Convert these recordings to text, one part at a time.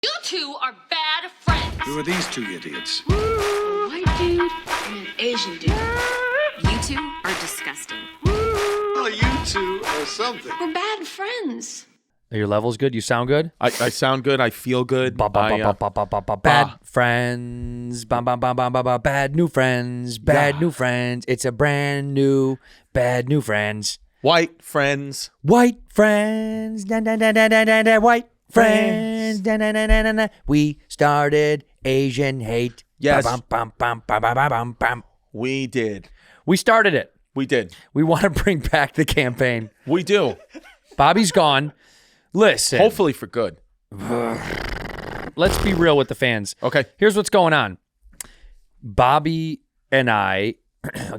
You two are bad friends. Who are these two idiots? A white dude and an Asian dude. You two are disgusting. Well, you two are something. We're bad friends. Are your levels good? You sound good? I sound good. I feel good. Bad friends. Bad new friends. Bad new friends. It's a brand new bad new friends. White friends. White friends. White friends. We started Asian hate. Yes. Bam. We did. We started it. We did. We want to bring back the campaign. We do. Bobby's gone. Listen. Hopefully for good. Let's be real with the fans. Okay. Here's what's going on. Bobby and I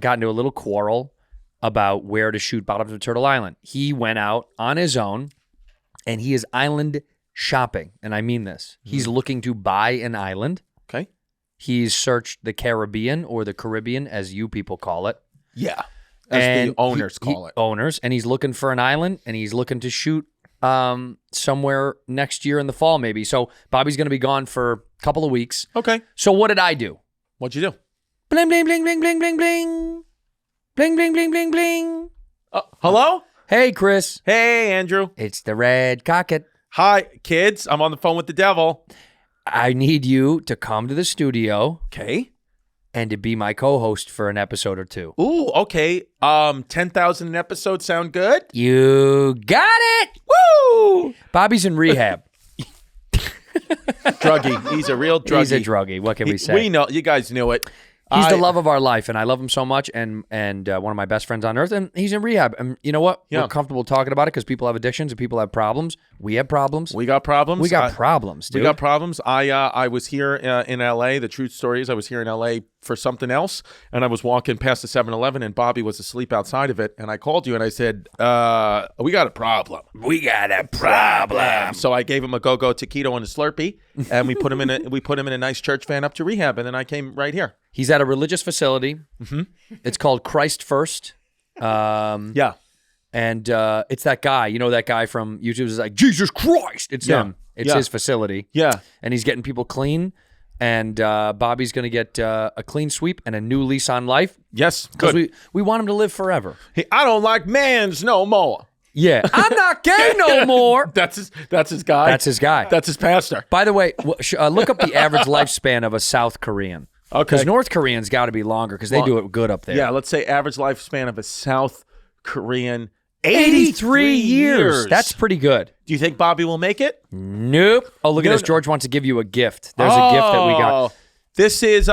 got into a little quarrel about where to shoot Bottoms of Turtle Island. He went out on his own, and he is island shopping. And I mean this. He's looking to buy an island. Okay. He's searched the Caribbean, or the Caribbean, as you people call it. Yeah. As the owners call it. Owners. And he's looking for an island, and he's looking to shoot somewhere next year in the fall, maybe. So Bobby's going to be gone for a couple of weeks. Okay. So what did I do? What'd you do? Bling, bling, bling, bling, bling, bling, bling. Bling, bling, bling, bling, bling. Hello? Hey, Chris. Hey, Andrew. It's the Red Cocket. Hi, kids. I'm on the phone with the devil. I need you to come to the studio Okay. and to be my co-host for an episode or two. Ooh, okay. 10,000 an episode sound good? You got it. Woo! Bobby's in rehab. Druggie. He's a real druggie. He's a druggie. What can we say? We know. You guys knew it. He's the love of our life, and I love him so much, and one of my best friends on earth, and he's in rehab. And you know what? Yeah. We're comfortable talking about it because people have addictions and people have problems. We have problems. We got problems. We got problems, dude. We got problems. I was here in L.A. The truth story is I was here in L.A. for something else, and I was walking past the 7-Eleven, and Bobby was asleep outside of it, and I called you, and I said, we got a problem. We got a problem. So I gave him a go-go taquito and a Slurpee, and we put him in a nice church van up to rehab, and then I came right here. He's at a religious facility. Mm-hmm. It's called Christ First. Yeah. And it's that guy, you know, that guy from YouTube is like, Jesus Christ. It's him. It's his facility. Yeah. And he's getting people clean. And Bobby's going to get a clean sweep and a new lease on life. Yes. Because Good. we want him to live forever. Hey, I don't like mans no more. Yeah. I'm not gay no more. That's his guy. That's his guy. That's his pastor. By the way, look up the average lifespan of a South Korean. Okay. Because North Koreans got to be longer because they do it good up there. Yeah, let's say average lifespan of a South Korean, 83 years. That's pretty good. Do you think Bobby will make it? Nope. Oh, look at this. George wants to give you a gift. There's a gift that we got. This is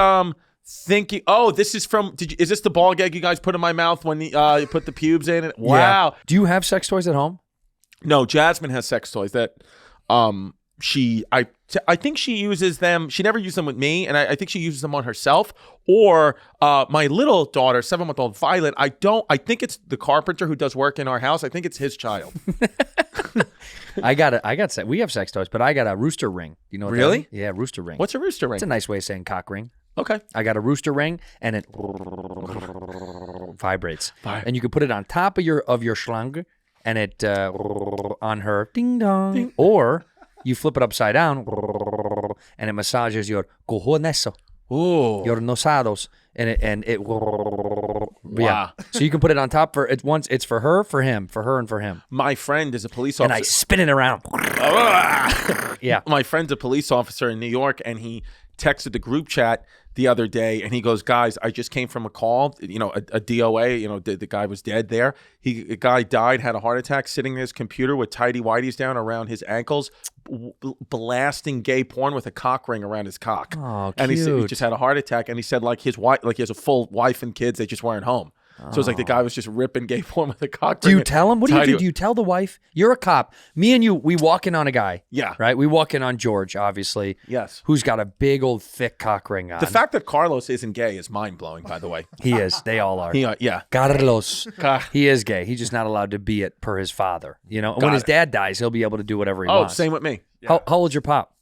thinking. Oh, this is from. Is this the ball gag you guys put in my mouth when you put the pubes in it? Wow. Yeah. Do you have sex toys at home? No, Jasmine has sex toys that I think she uses them. She never used them with me, and I think she uses them on herself. Or my little daughter, 7-month-old Violet. I think it's the carpenter who does work in our house. I think it's his child. We have sex toys, but I got a rooster ring. You know what Really? that is? Yeah, rooster ring. What's a rooster ring? It's a nice way of saying cock ring. Okay. I got a rooster ring, and it vibrates. And you can put it on top of your schlong, and it on her ding dong. Ding. Or you flip it upside down, and it massages your cojones, your nosados, and it. Yeah. So you can put it on top for it. Once it's for her, for him, for her, and for him. My friend is a police officer. And I spin it around. Yeah. My friend's a police officer in New York, and he texted the group chat the other day, and he goes, guys, I just came from a call, a DOA, the guy was dead there. A guy died, had a heart attack, sitting in his computer with tighty whities down around his ankles, blasting gay porn with a cock ring around his cock. Oh, cute. And he said he just had a heart attack, and he said his wife, he has a full wife and kids, they just weren't home. So it's like the guy was just ripping gay porn with a cock ring. Do you tell him? What do you do? Do you tell the wife? You're a cop. Me and you, we walk in on a guy. Yeah. Right? We walk in on George, obviously. Yes. Who's got a big old thick cock ring on. The fact that Carlos isn't gay is mind-blowing, by the way. He is. They all are. Yeah. Carlos. He is gay. He's just not allowed to be it per his father. And when his dad dies, he'll be able to do whatever he wants. Oh, same with me. Yeah. How old's your pop?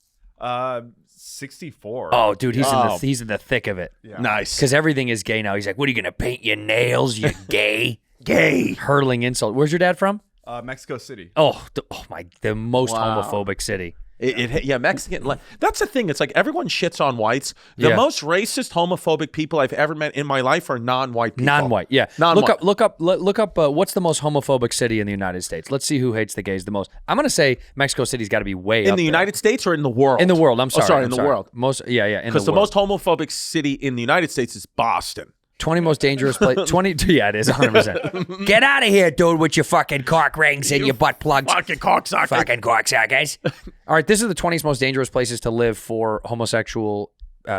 64. Oh, dude, he's in the thick of it. Yeah. Nice. Because everything is gay now. He's like, what are you going to paint your nails, you gay? Gay. Hurling insult. Where's your dad from? Mexico City. The most homophobic city. Mexican. That's the thing. It's like everyone shits on whites. The Yeah. most racist, homophobic people I've ever met in my life are non-white people. Non-white, yeah. Non-white. Look up. What's the most homophobic city in the United States? Let's see who hates the gays the most. I'm gonna say Mexico City's got to be way In up the there. United States or in the world? In the world. I'm sorry. in the world. Most, yeah. Because the most homophobic city in the United States is Boston. 20 most dangerous place. 20. Yeah, it is 100%. Get out of here, dude, with your fucking cock rings and your butt plugs. Fucking cocksucker. Fucking cocksuckers. All right, this is the 20 most dangerous places to live for homosexual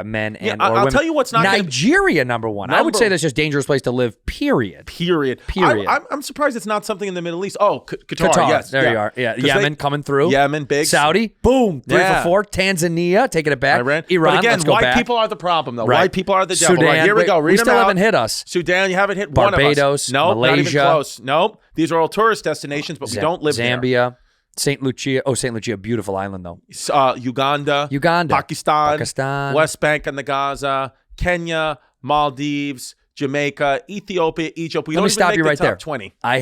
men and or I'll women. tell you what's not gonna- Nigeria, number one. I would say that's just dangerous place to live, period. Period. I'm surprised it's not something in the Middle East. Oh, Qatar. Yes. There you are. Yeah. Yemen coming through. Yemen, big. Saudi, boom. 3 for 4. Tanzania, taking it back. Iran. Iran, But again, let's go white back. people are the problem, though. Right. White people are the devil. Sudan, Right, here we go. Read we them still out. haven't hit us. Sudan, you haven't hit Barbados, one of us. No, not even Malaysia. close. Nope. These are all tourist destinations, but we don't live there. Zambia, St. Lucia. Oh, St. Lucia, beautiful island, though. Uganda, Pakistan, West Bank and the Gaza, Kenya, Maldives, Jamaica, Ethiopia, Egypt. Let me stop you right the top there. 20. I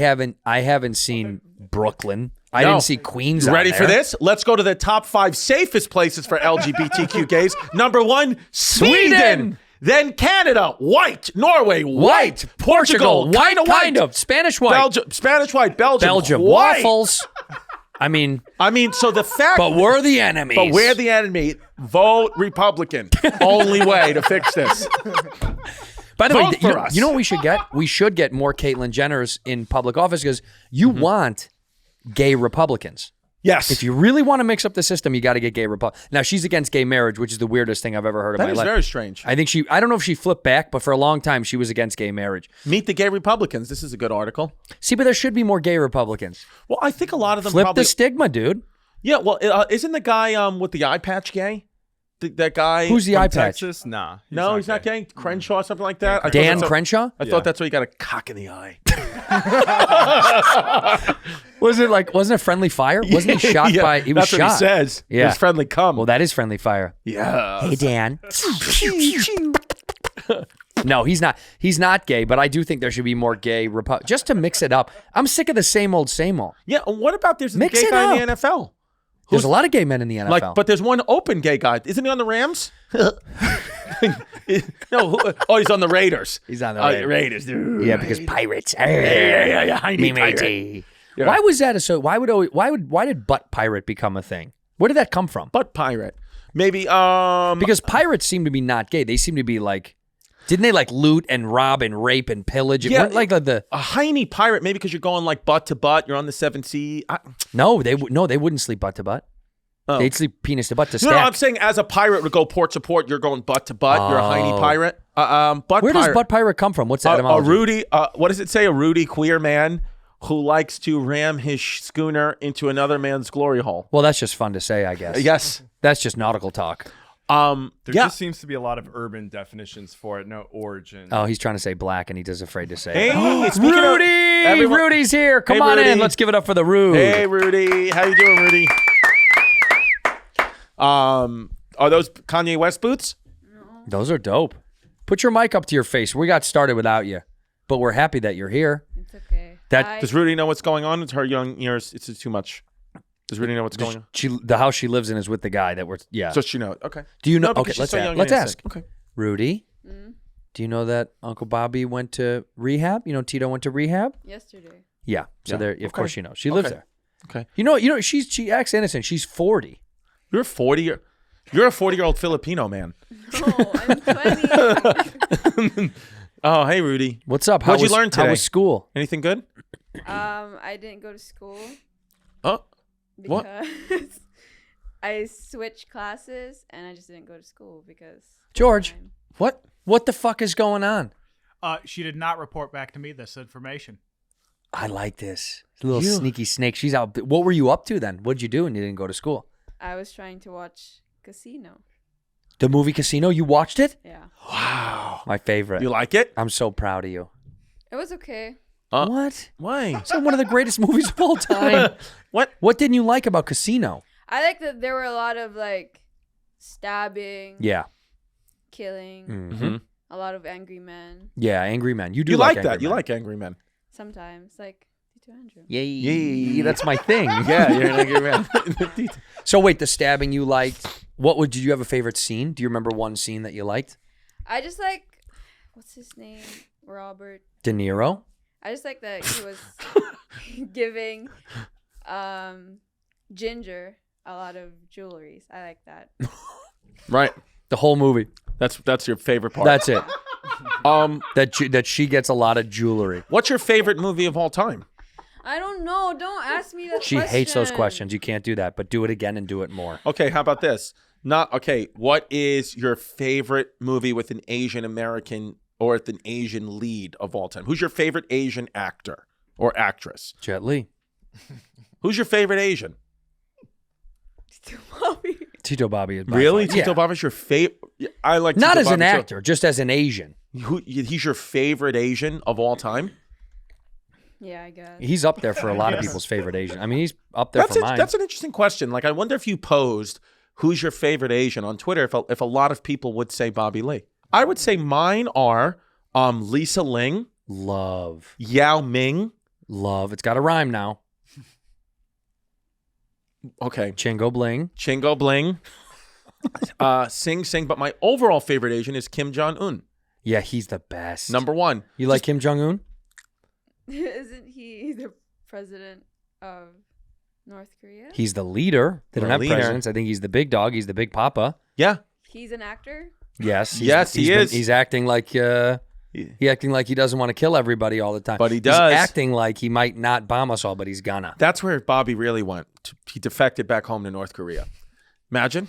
haven't seen Brooklyn. I didn't see Queens. You ready on for there. this? Let's go to the top 5 safest places for LGBTQ gays. Number 1, Sweden. Then Canada, white. Norway, white. Portugal, white, kind of. Spanish white. Belgium, Spanish white. Belgium, white. white. Waffles. I mean, so the fact. but we're the enemies. But we're the enemy. Vote Republican. Only way to fix this. By the way, Vote for us. you know what we should get? We should get more Caitlyn Jenners in public office because you want gay Republicans. Yes. If you really want to mix up the system, you got to get gay Republicans. Now, she's against gay marriage, which is the weirdest thing I've ever heard in my life. That is very strange. I don't know if she flipped back, but for a long time, she was against gay marriage. Meet the gay Republicans. This is a good article. See, but there should be more gay Republicans. Well, I think a lot of them Flip probably. the stigma, dude. Yeah, well, isn't the guy with the eye patch gay? That guy. Who's the From eye patch? Texas? Nah. No, he's not gay. Crenshaw, something like that. I thought Dan that's Crenshaw? I thought that's why you got a cock in the eye. Wasn't it friendly fire? Wasn't he shot by? He was that's shot. what he says. Yeah. It's friendly cum. Well, that is friendly fire. Yeah. Hey, Dan. No, he's not. He's not gay, but I do think there should be more gay just to mix it up. I'm sick of the same old, same old. Yeah. What about there's a Mix gay it guy up. in the NFL? There's a lot of gay men in the NFL. But there's one open gay guy. Isn't he on the Rams? No. He's on the Raiders. He's on the Raiders. Dude. Yeah, because pirates. Yeah. I need pirate. Yeah. Why was that so? Why did butt pirate become a thing? Where did that come from? Butt pirate. Maybe Because pirates seem to be not gay. They seem to be like, didn't they like loot and rob and rape and pillage? It Yeah, weren't like the a hiney pirate. Maybe because you're going like butt to butt. You're on the 7 sea. no, they wouldn't sleep butt to butt. Oh. They'd sleep penis to butt to stack. No, I'm saying as a pirate would go port to port. You're going butt to butt. You're a hiney pirate. Butt Where pirate. does butt pirate come from? What's the A etymology? Rudy. What does it say? A Rudy queer man who likes to ram his schooner into another man's glory hole. Well, that's just fun to say, I guess. Yes. That's just nautical talk. There just seems to be a lot of urban definitions for it, no origin. Oh, he's trying to say black, and he just afraid to say Hey, it. speaking of- Rudy! everyone- Rudy's here. Come Hey, on Rudy. in. Let's give it up for the Rude. Hey, Rudy. How you doing, Rudy? Are those Kanye West boots? Those are dope. Put your mic up to your face. We got started without you, but we're happy that you're here. It's okay. Does Rudy know what's going on? It's her young ears. It's too much. Does Rudy know what's going on? The house she lives in is with the guy that we're. Yeah. So she knows. Okay. Do you know? No, because okay, she's let's so ask. young and Let's innocent. ask. Okay. Rudy, do you know that Uncle Bobby went to rehab? You know Tito went to rehab. Yesterday. Yeah. So Yeah. there, of Okay. course she knows. She lives Okay. there. Okay. You know. She acts innocent. She's 40. You're 40. You're a 40-year-old Filipino man. Oh, I'm 20. Oh, hey, Rudy. What's up? What'd you learn How today? was school? Anything good? I didn't go to school Oh, because what? I switched classes and I just didn't go to school because George. time. What the fuck is going on? She did not report back to me this information. I like this. Little sneaky snake. She's out. What were you up to then? What'd you do when you didn't go to school? I was trying to watch Casino. The movie Casino. You watched it? Yeah. Wow. My favorite. You like it? I'm so proud of you. It was okay. What? Why? It's one of the greatest movies of all time. What didn't you like about Casino? I like that there were a lot of like stabbing, Yeah. killing, Mm-hmm. a lot of angry men. Yeah, Angry Men. You do You like that? Angry You Men. like Angry Men? Sometimes, like 200. Yay. That's my thing. Yeah, you're an angry man. So wait, the stabbing you liked. Did you have a favorite scene? Do you remember one scene that you liked? I just like, what's his name? Robert. De Niro? I just like that he was giving Ginger a lot of jewelries. I like that. Right. The whole movie. That's your favorite part. That's it. That she gets a lot of jewelry. What's your favorite movie of all time? I don't know. Don't ask me that She question. hates those questions. You can't do that, but do it again and do it more. Okay, how about this? What is your favorite movie with an Asian American or with an Asian lead of all time? Who's your favorite Asian actor or actress? Jet Li. Who's your favorite Asian? Tito Bobby is by Really? far- Tito yeah. Bobby's your favorite? I like Not Tito as an Bobby, too. actor, just as an Asian. He's your favorite Asian of all time? Yeah, I guess. He's up there for a lot of people's favorite Asian. I mean, he's up there for mine. That's an interesting question. Like, I wonder if you posed who's your favorite Asian on Twitter, if a lot of people would say Bobby Lee. I would say mine are Lisa Ling, Love. Yao Ming. Love. It's got a rhyme now. Okay. Chingo Bling. Chingo Bling. Sing Sing. But my overall favorite Asian is Kim Jong-un. Yeah, he's the best. Number one. You like Kim Jong-un? Isn't he the president of North Korea? He's the leader. They don't The have leader. presidents. I think he's the big dog. He's the big papa. Yeah. He's an actor? Yes. Yes, he is. He's acting like acting like he doesn't want to kill everybody all the time. But he does. He's acting like he might not bomb us all, but he's gonna. That's where Bobby really went. He defected back home to North Korea. Imagine.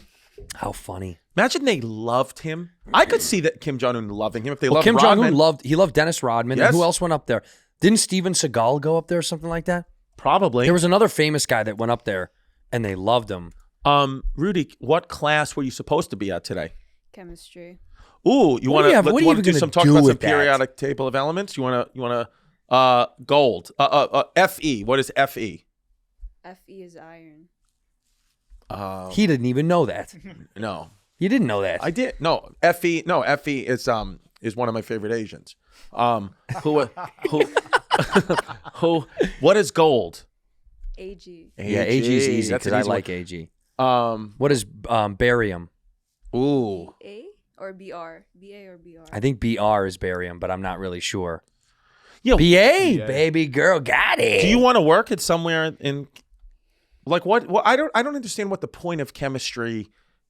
How funny. Imagine they loved him. I could see that Kim Jong-un loving him if they Well, loved Kim Jong-un Rodman. loved Dennis Rodman. Yes. And who else went up there? Didn't Steven Seagal go up there or something like that? Probably. There was another famous guy that went up there, and they loved him. Rudy, what class were you supposed to be at today? Chemistry. Ooh, you What want do you have- to what are you do even some gonna talk do about some with that? periodic table of elements? You want to gold. Fe. What is Fe? Fe is iron. He didn't even know that. No. You didn't know that. I did. No, Fe. No, Fe is one of my favorite Asians. Who what is gold? AG. Yeah, AG is easy That's because an I easy like one. AG. What is barium? Ooh. A or BR? BA or BR? I think BR is barium, but I'm not really sure. Yeah. BA, baby girl, got it. Do you want to work at somewhere in like what? Well, I don't understand what the point of chemistry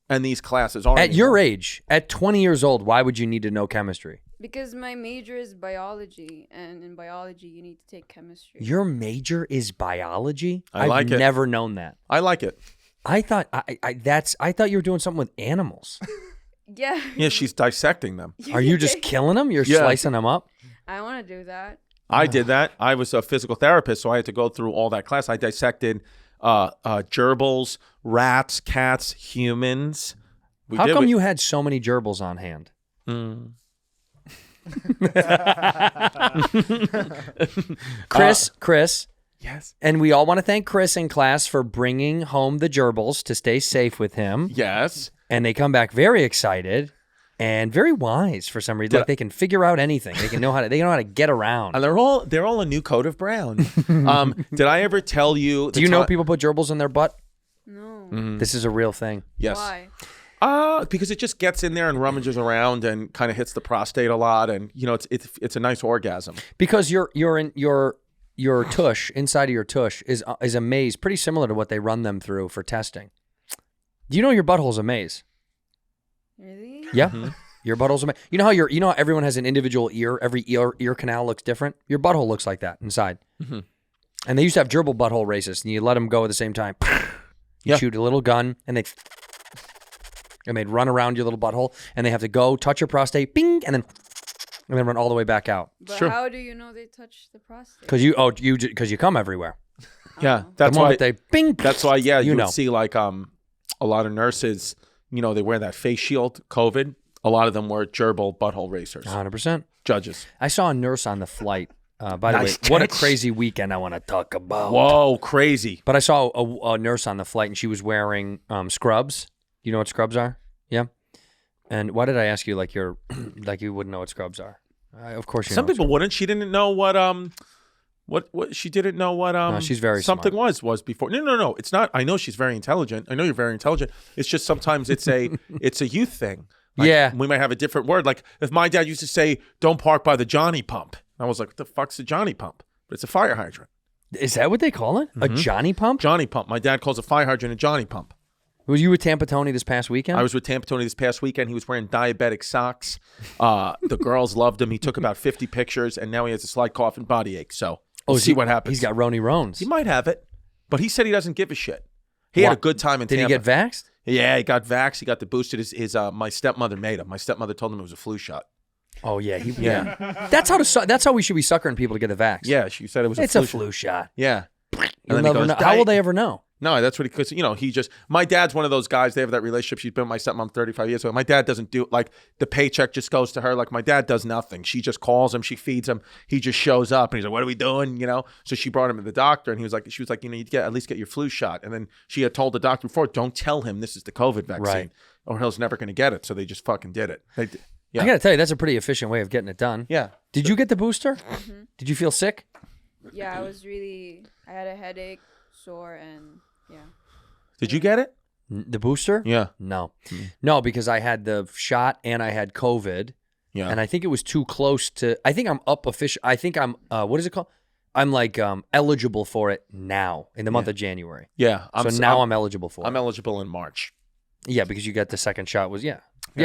and these classes are. At your age, at 20 years old, why would you need to know chemistry? Because my major is biology, and in biology you need to take chemistry. Your major is biology? I like it. I've never known that. I like it. I thought I thought you were doing something with animals. Yeah. Yeah, she's dissecting them. Are you just killing them? You're Yeah. slicing them up? I want to do that. I did that. I was a physical therapist, so I had to go through all that class. I dissected gerbils, rats, cats, humans. How come you had so many gerbils on hand? Chris. Yes. And we all want to thank Chris in class for bringing home the gerbils to stay safe with him. Yes. And they come back very excited and very wise for some reason. Like they can figure out anything. They know how to get around. And they're all a new coat of brown. Did I ever tell you? Do you know people put gerbils in their butt? No. This is a real thing. Yes. Why? Because it just gets in there and rummages around and kind of hits the prostate a lot, and it's a nice orgasm. Because your tush, inside of your tush is a maze pretty similar to what they run them through for testing. Do you know your butthole's a maze? Really? Yeah. Your butthole's a maze. You know how everyone has an individual ear? Every ear canal looks different? Your butthole looks like that inside. And they used to have gerbil butthole races, and you let them go at the same time. You shoot a little gun, and they'd run around your little butthole, and they have to go touch your prostate, bing, and then run all the way back out. But Sure. how do you know they touch the prostate? Because you come everywhere. Yeah, The that's moment why. they bing. That's why. Yeah, you know. would see like a lot of nurses. They wear that face shield. COVID. A lot of them were gerbil butthole racers. 100%. Judges. I saw a nurse on the flight. By the Nice way, what a catch. crazy weekend I want to talk about. Whoa, crazy. But I saw a nurse on the flight, and she was wearing scrubs. Do you know what scrubs are? Yeah. And why did I ask you like you wouldn't know what scrubs are? Of course you know. Some people wouldn't. She didn't know what What she didn't know what No, she's very something smart. was before. No. It's not. I know she's very intelligent. I know you're very intelligent. It's just sometimes it's a youth thing. Like, Yeah. we might have a different word. Like if my dad used to say, "Don't park by the Johnny pump," I was like, "What the fuck's a Johnny pump?" But it's a fire hydrant. Is that what they call it? A Johnny pump? Johnny pump. My dad calls a fire hydrant a Johnny pump. Was you with Tampa Tony this past weekend? I was with Tampa Tony this past weekend. He was wearing diabetic socks. The girls loved him. He took about 50 pictures, and now he has a slight cough and body ache. So we'll see what happens. He's got Roni Rones. He might have it, but he said he doesn't give a shit. He had a good time in Did Tampa. he get vaxxed? Yeah, he got vaxxed. He got the boosted. My stepmother made him. My stepmother told him it was a flu shot. Oh yeah, Yeah. That's how we should be suckering people to get the vax. Yeah, she said it was It's a a flu flu shot. Yeah. You'll then he never goes, know. How will they ever know? No, that's what because he just my dad's one of those guys. They have that relationship. She's been with my stepmom 35 years ago. My dad doesn't do like the paycheck just goes to her. Like my dad does nothing. She just calls him. She feeds him. He just shows up and he's like, "What are we doing?" So she brought him to the doctor and she was like, you at least get your flu shot. And then she had told the doctor before, "Don't tell him this is the COVID vaccine, Right. or he's never going to get it." So they just fucking did it. Yeah. I got to tell you, that's a pretty efficient way of getting it done. Yeah. Did you get the booster? Mm-hmm. Did you feel sick? Yeah, I had a headache, sore, and yeah. Did you get it? The booster? Yeah. No. No, because I had the shot and I had COVID. Yeah. And I think it was too close to. I think I'm up official. I think I'm. What is it called? I'm like eligible for it now in the month of January. Yeah. I'm eligible for it. I'm eligible in March. Yeah, because you got the second shot. Yeah.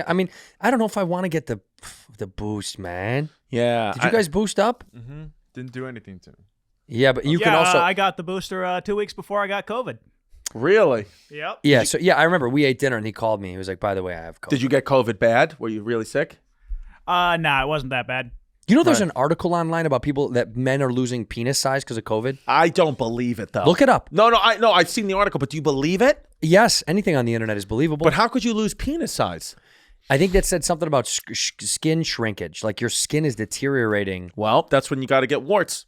I mean, I don't know if I want to get the boost, man. Yeah. Did you guys boost up? Mm-hmm. Didn't do anything to me. Yeah, but you can also. I got the booster 2 weeks before I got COVID. Really? Yep. Yeah. So I remember we ate dinner and he called me. He was like, "By the way, I have COVID." Did you get COVID bad? Were you really sick? Nah, it wasn't that bad. You know, there's an article online about people that men are losing penis size because of COVID. I don't believe it though. Look it up. No, I've seen the article, but do you believe it? Yes, anything on the internet is believable. But how could you lose penis size? I think that said something about skin shrinkage, like your skin is deteriorating. Well, that's when you got to get warts.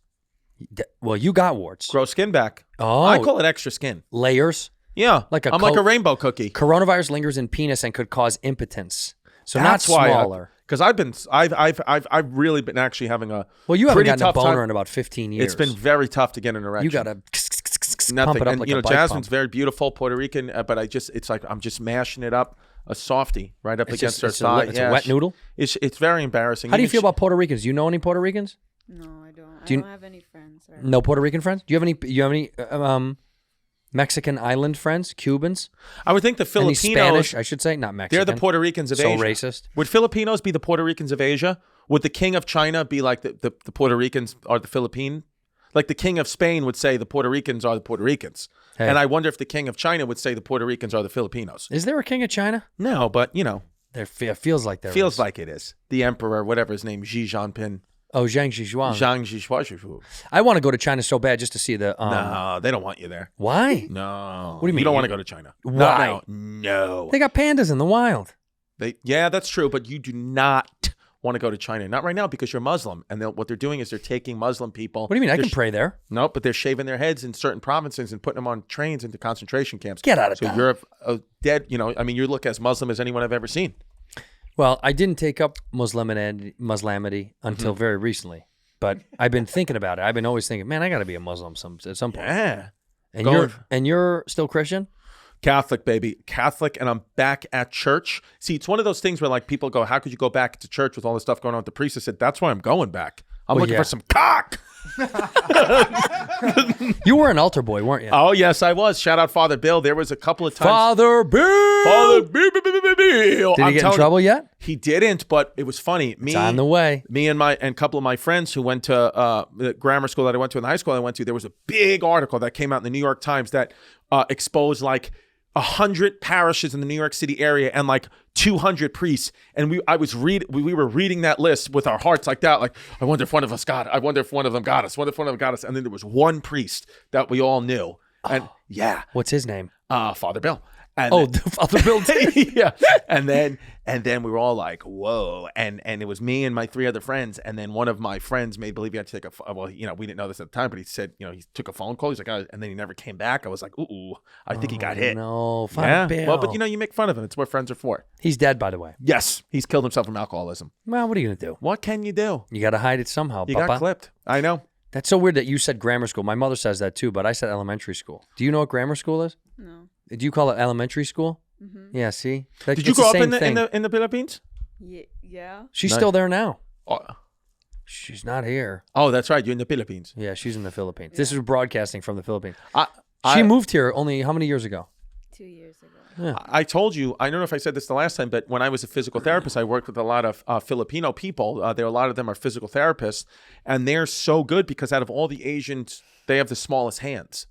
Well, you got warts. Grow skin back. Oh, I call it extra skin. layers. Yeah, Like I'm like a rainbow cookie. Coronavirus lingers in penis and could cause impotence. So That's not why smaller. Because I've really been actually having a Well, you haven't pretty gotten a tough boner time. in about 15 years. It's been very tough to get an erection. You got to nothing. pump it up And like you know, a bike Jasmine's pump. very beautiful, Puerto Rican, but it's like I'm just mashing it up, a softie right up It's against just- her it's thigh. it's a wet noodle. It's very embarrassing. How do you Even feel about Puerto Ricans? Do you know any Puerto Ricans? No, I don't. Do you- I don't have any friends. No Puerto Rican friends? Do you have any Mexican island friends? Cubans? I would think the Any Filipinos. Spanish, I should say, not Mexican. They're the Puerto Ricans of So Asia. racist. Would Filipinos be the Puerto Ricans of Asia? Would the king of China be like the Puerto Ricans are the Philippine? Like the king of Spain would say the Puerto Ricans are the Puerto Ricans. Hey. And I wonder if the king of China would say the Puerto Ricans are the Filipinos. Is there a king of China? No, but There feels like there feels is. like it is. The emperor, whatever his name, Xi Jinping. Oh, Zhang Zhizhuang. Zhang Zhizhuang. I want to go to China so bad just to see the. No, they don't want you there. Why? No. What do you mean? You don't want to go to China. Why? Not now. No. They got pandas in the wild. Yeah, that's true, but you do not want to go to China. Not right now because you're Muslim. And what they're doing is they're taking Muslim people. What do you mean? I They're can pray there. No, but they're shaving their heads in certain provinces and putting them on trains into concentration camps. Get out of So town. you're dead. You look as Muslim as anyone I've ever seen. Well, I didn't take up Muslimity until very recently, but I've been thinking about it. I've been always thinking, man, I got to be a Muslim at some point. Yeah. And you're still Christian? Catholic, baby. Catholic, and I'm back at church. See, it's one of those things where like people go, how could you go back to church with all this stuff going on with the priest? I said, that's why I'm going back. I'm looking yeah. for some cock. You were an altar boy, weren't you? Oh, yes, I was. Shout out Father Bill. There was a couple of times. Father Bill! Father Bill. Did he get in trouble yet? He didn't, but it was funny. It's on the way. Me and a couple of my friends who went to the grammar school that I went to and the high school I went to, there was a big article that came out in the New York Times that exposed like 100 parishes in the New York City area and like 200 priests. And we were reading that list with our hearts like that. Like, I wonder if one of us got it. I wonder if one of them got us. And then there was one priest that we all knew. And yeah. What's his name? Father Bill. And Father Bill too. yeah. And then we were all like, whoa. And it was me and my three other friends. And then one of my friends made believe he had to take we didn't know this at the time, but he said, he took a phone call. He's like, and then he never came back. I was like, ooh, I think he got hit. No, Father Yeah. Bill. Well, but you make fun of him. It's what friends are for. He's dead, by the way. Yes. He's killed himself from alcoholism. Well, what are you going to do? What can you do? You got to hide it somehow, You Papa. got clipped. I know. That's so weird that you said grammar school. My mother says that too, but I said elementary school. Do you know what grammar school is? No. Do you call it elementary school? Yeah, see? Did you grow up in the Philippines? Yeah. She's Nice. still there now. Oh. She's not here. Oh, that's right. You're in the Philippines. Yeah, she's in the Philippines. This is broadcasting from the Philippines. I She moved here only how many years ago? 2 years ago. I told you, I don't know if I said this the last time, but when I was a physical therapist, I worked with a lot of Filipino people. A lot of them are physical therapists, and they're so good because out of all the Asians, they have the smallest hands.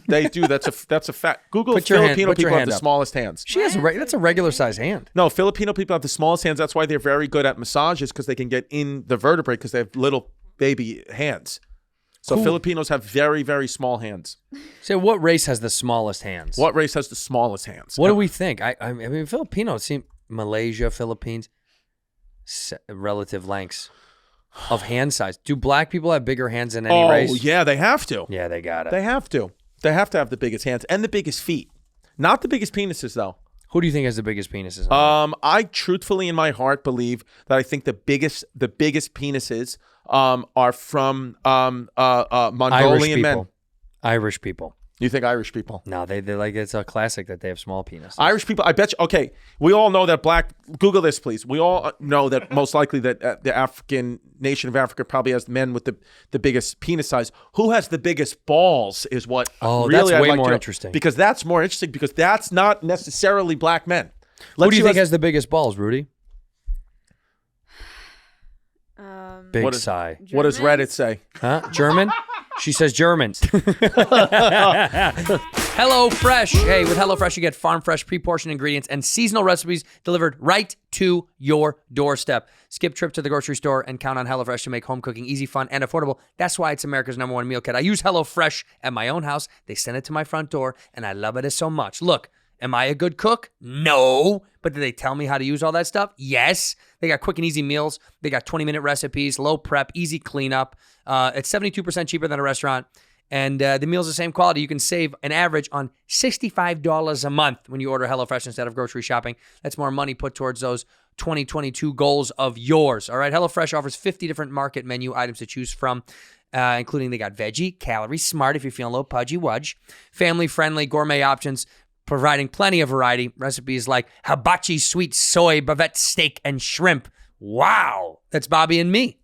They do. That's a fact. Google Filipino people have the smallest hands. She has that's a regular size hand. No, Filipino people have the smallest hands. That's why they're very good at massages because they can get in the vertebrae because they have little baby hands. So Filipinos have very, very small hands. So what race has the smallest hands? What race has the smallest hands? What do we think? I mean, Filipinos seem Malaysia, Philippines, relative lengths of hand size. Do black people have bigger hands than any race? Oh, yeah, they have to. Yeah, they got it. They have to. They have to have the biggest hands and the biggest feet. Not the biggest penises, though. Who do you think has the biggest penises? I truthfully in my heart believe that I think the biggest penises are from Mongolian men. Irish people. You think Irish people? No, they're like, it's a classic that they have small penises. Irish people, I bet you, okay, we all know that Google this please. We all know that most likely that the African nation of Africa probably has men with the biggest penis size. Who has the biggest balls is what really that's I'd way like more to know. interesting. Because that's more interesting because that's not necessarily black men. Who do you think has the biggest balls, Rudy? Big sigh. What does Reddit say? Huh? German? She says German. HelloFresh. Hey, with HelloFresh, you get farm fresh, pre-portioned ingredients and seasonal recipes delivered right to your doorstep. Skip trip to the grocery store and count on HelloFresh to make home cooking easy, fun, and affordable. That's why it's America's #1 meal kit. I use HelloFresh at my own house. They send it to my front door, and I love it so much. Look, am I a good cook? No. But do they tell me how to use all that stuff? Yes. They got quick and easy meals. They got 20-minute recipes, low prep, easy cleanup. It's 72% cheaper than a restaurant. And the meal's the same quality. You can save an average on $65 a month when you order HelloFresh instead of grocery shopping. That's more money put towards those 2022 goals of yours. All right, HelloFresh offers 50 different market menu items to choose from, including they got veggie, calorie smart if you're feeling a little pudgy-wudge, family-friendly gourmet options, providing plenty of variety. Recipes like hibachi sweet soy bavette steak and shrimp. Wow, that's Bobby and me.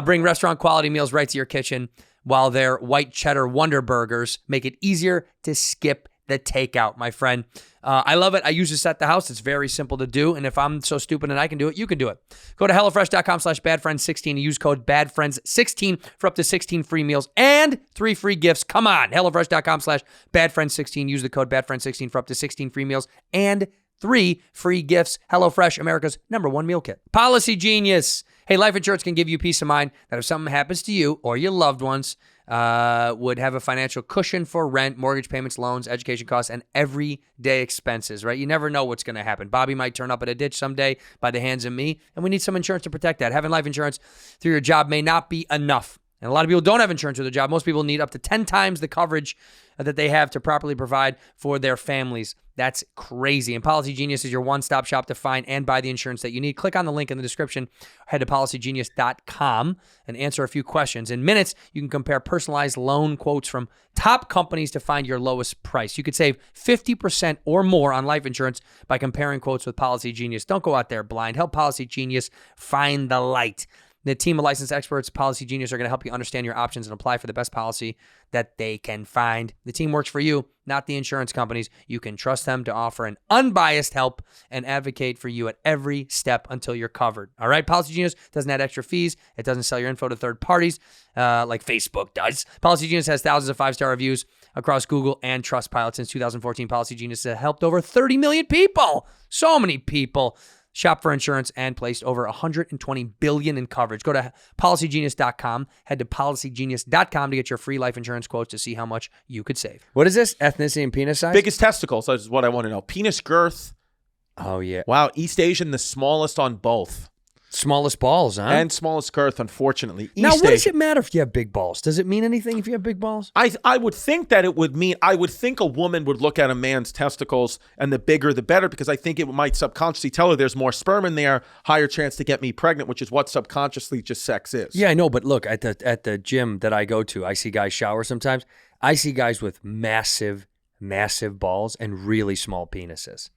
Bring restaurant quality meals right to your kitchen, while their white cheddar Wonder Burgers make it easier to skip the takeout, my friend. I love it. I use this at the house. It's very simple to do. And if I'm so stupid and I can do it, you can do it. Go to HelloFresh.com/BadFriends16 and use code BadFriends16 for up to 16 free meals and 3 free gifts. Come on. HelloFresh.com/BadFriends16. Use the code BadFriends16 for up to 16 free meals and 3 free gifts. HelloFresh, America's #1 meal kit. Policy Genius. Hey, life insurance can give you peace of mind that if something happens to you or your loved ones, would have a financial cushion for rent, mortgage payments, loans, education costs, and everyday expenses, right? You never know what's going to happen. Bobby might turn up at a ditch someday by the hands of me, and we need some insurance to protect that. Having life insurance through your job may not be enough. And a lot of people don't have insurance through their job. Most people need up to 10 times the coverage that they have to properly provide for their families. That's crazy. And Policy Genius is your one-stop shop to find and buy the insurance that you need. Click on the link in the description. Head to policygenius.com and answer a few questions. In minutes, you can compare personalized loan quotes from top companies to find your lowest price. You could save 50% or more on life insurance by comparing quotes with Policy Genius. Don't go out there blind. Help Policy Genius find the light. The team of licensed experts, Policy Genius, are going to help you understand your options and apply for the best policy that they can find. The team works for you, not the insurance companies. You can trust them to offer an unbiased help and advocate for you at every step until you're covered. All right? Policy Genius doesn't add extra fees. It doesn't sell your info to third parties like Facebook does. Policy Genius has thousands of 5-star reviews across Google and Trustpilot. Since 2014, Policy Genius has helped over 30 million people. So many people. Shop for insurance and placed over $120 billion in coverage. Go to policygenius.com. Head to policygenius.com to get your free life insurance quotes to see how much you could save. What is this? Ethnicity and penis size? Biggest testicles is what I want to know. Penis girth. Oh, yeah. Wow, East Asian, the smallest on both. Smallest balls, huh? And smallest girth, unfortunately. Now, East what does Asia. it matter if you have big balls? Does it mean anything if you have big balls? I would think that it would mean, I would think a woman would look at a man's testicles and the bigger the better, because I think it might subconsciously tell her there's more sperm in there, higher chance to get me pregnant, which is what subconsciously just sex is. Yeah, I know, but look, at the gym that I go to, I see guys shower sometimes. I see guys with massive balls and really small penises.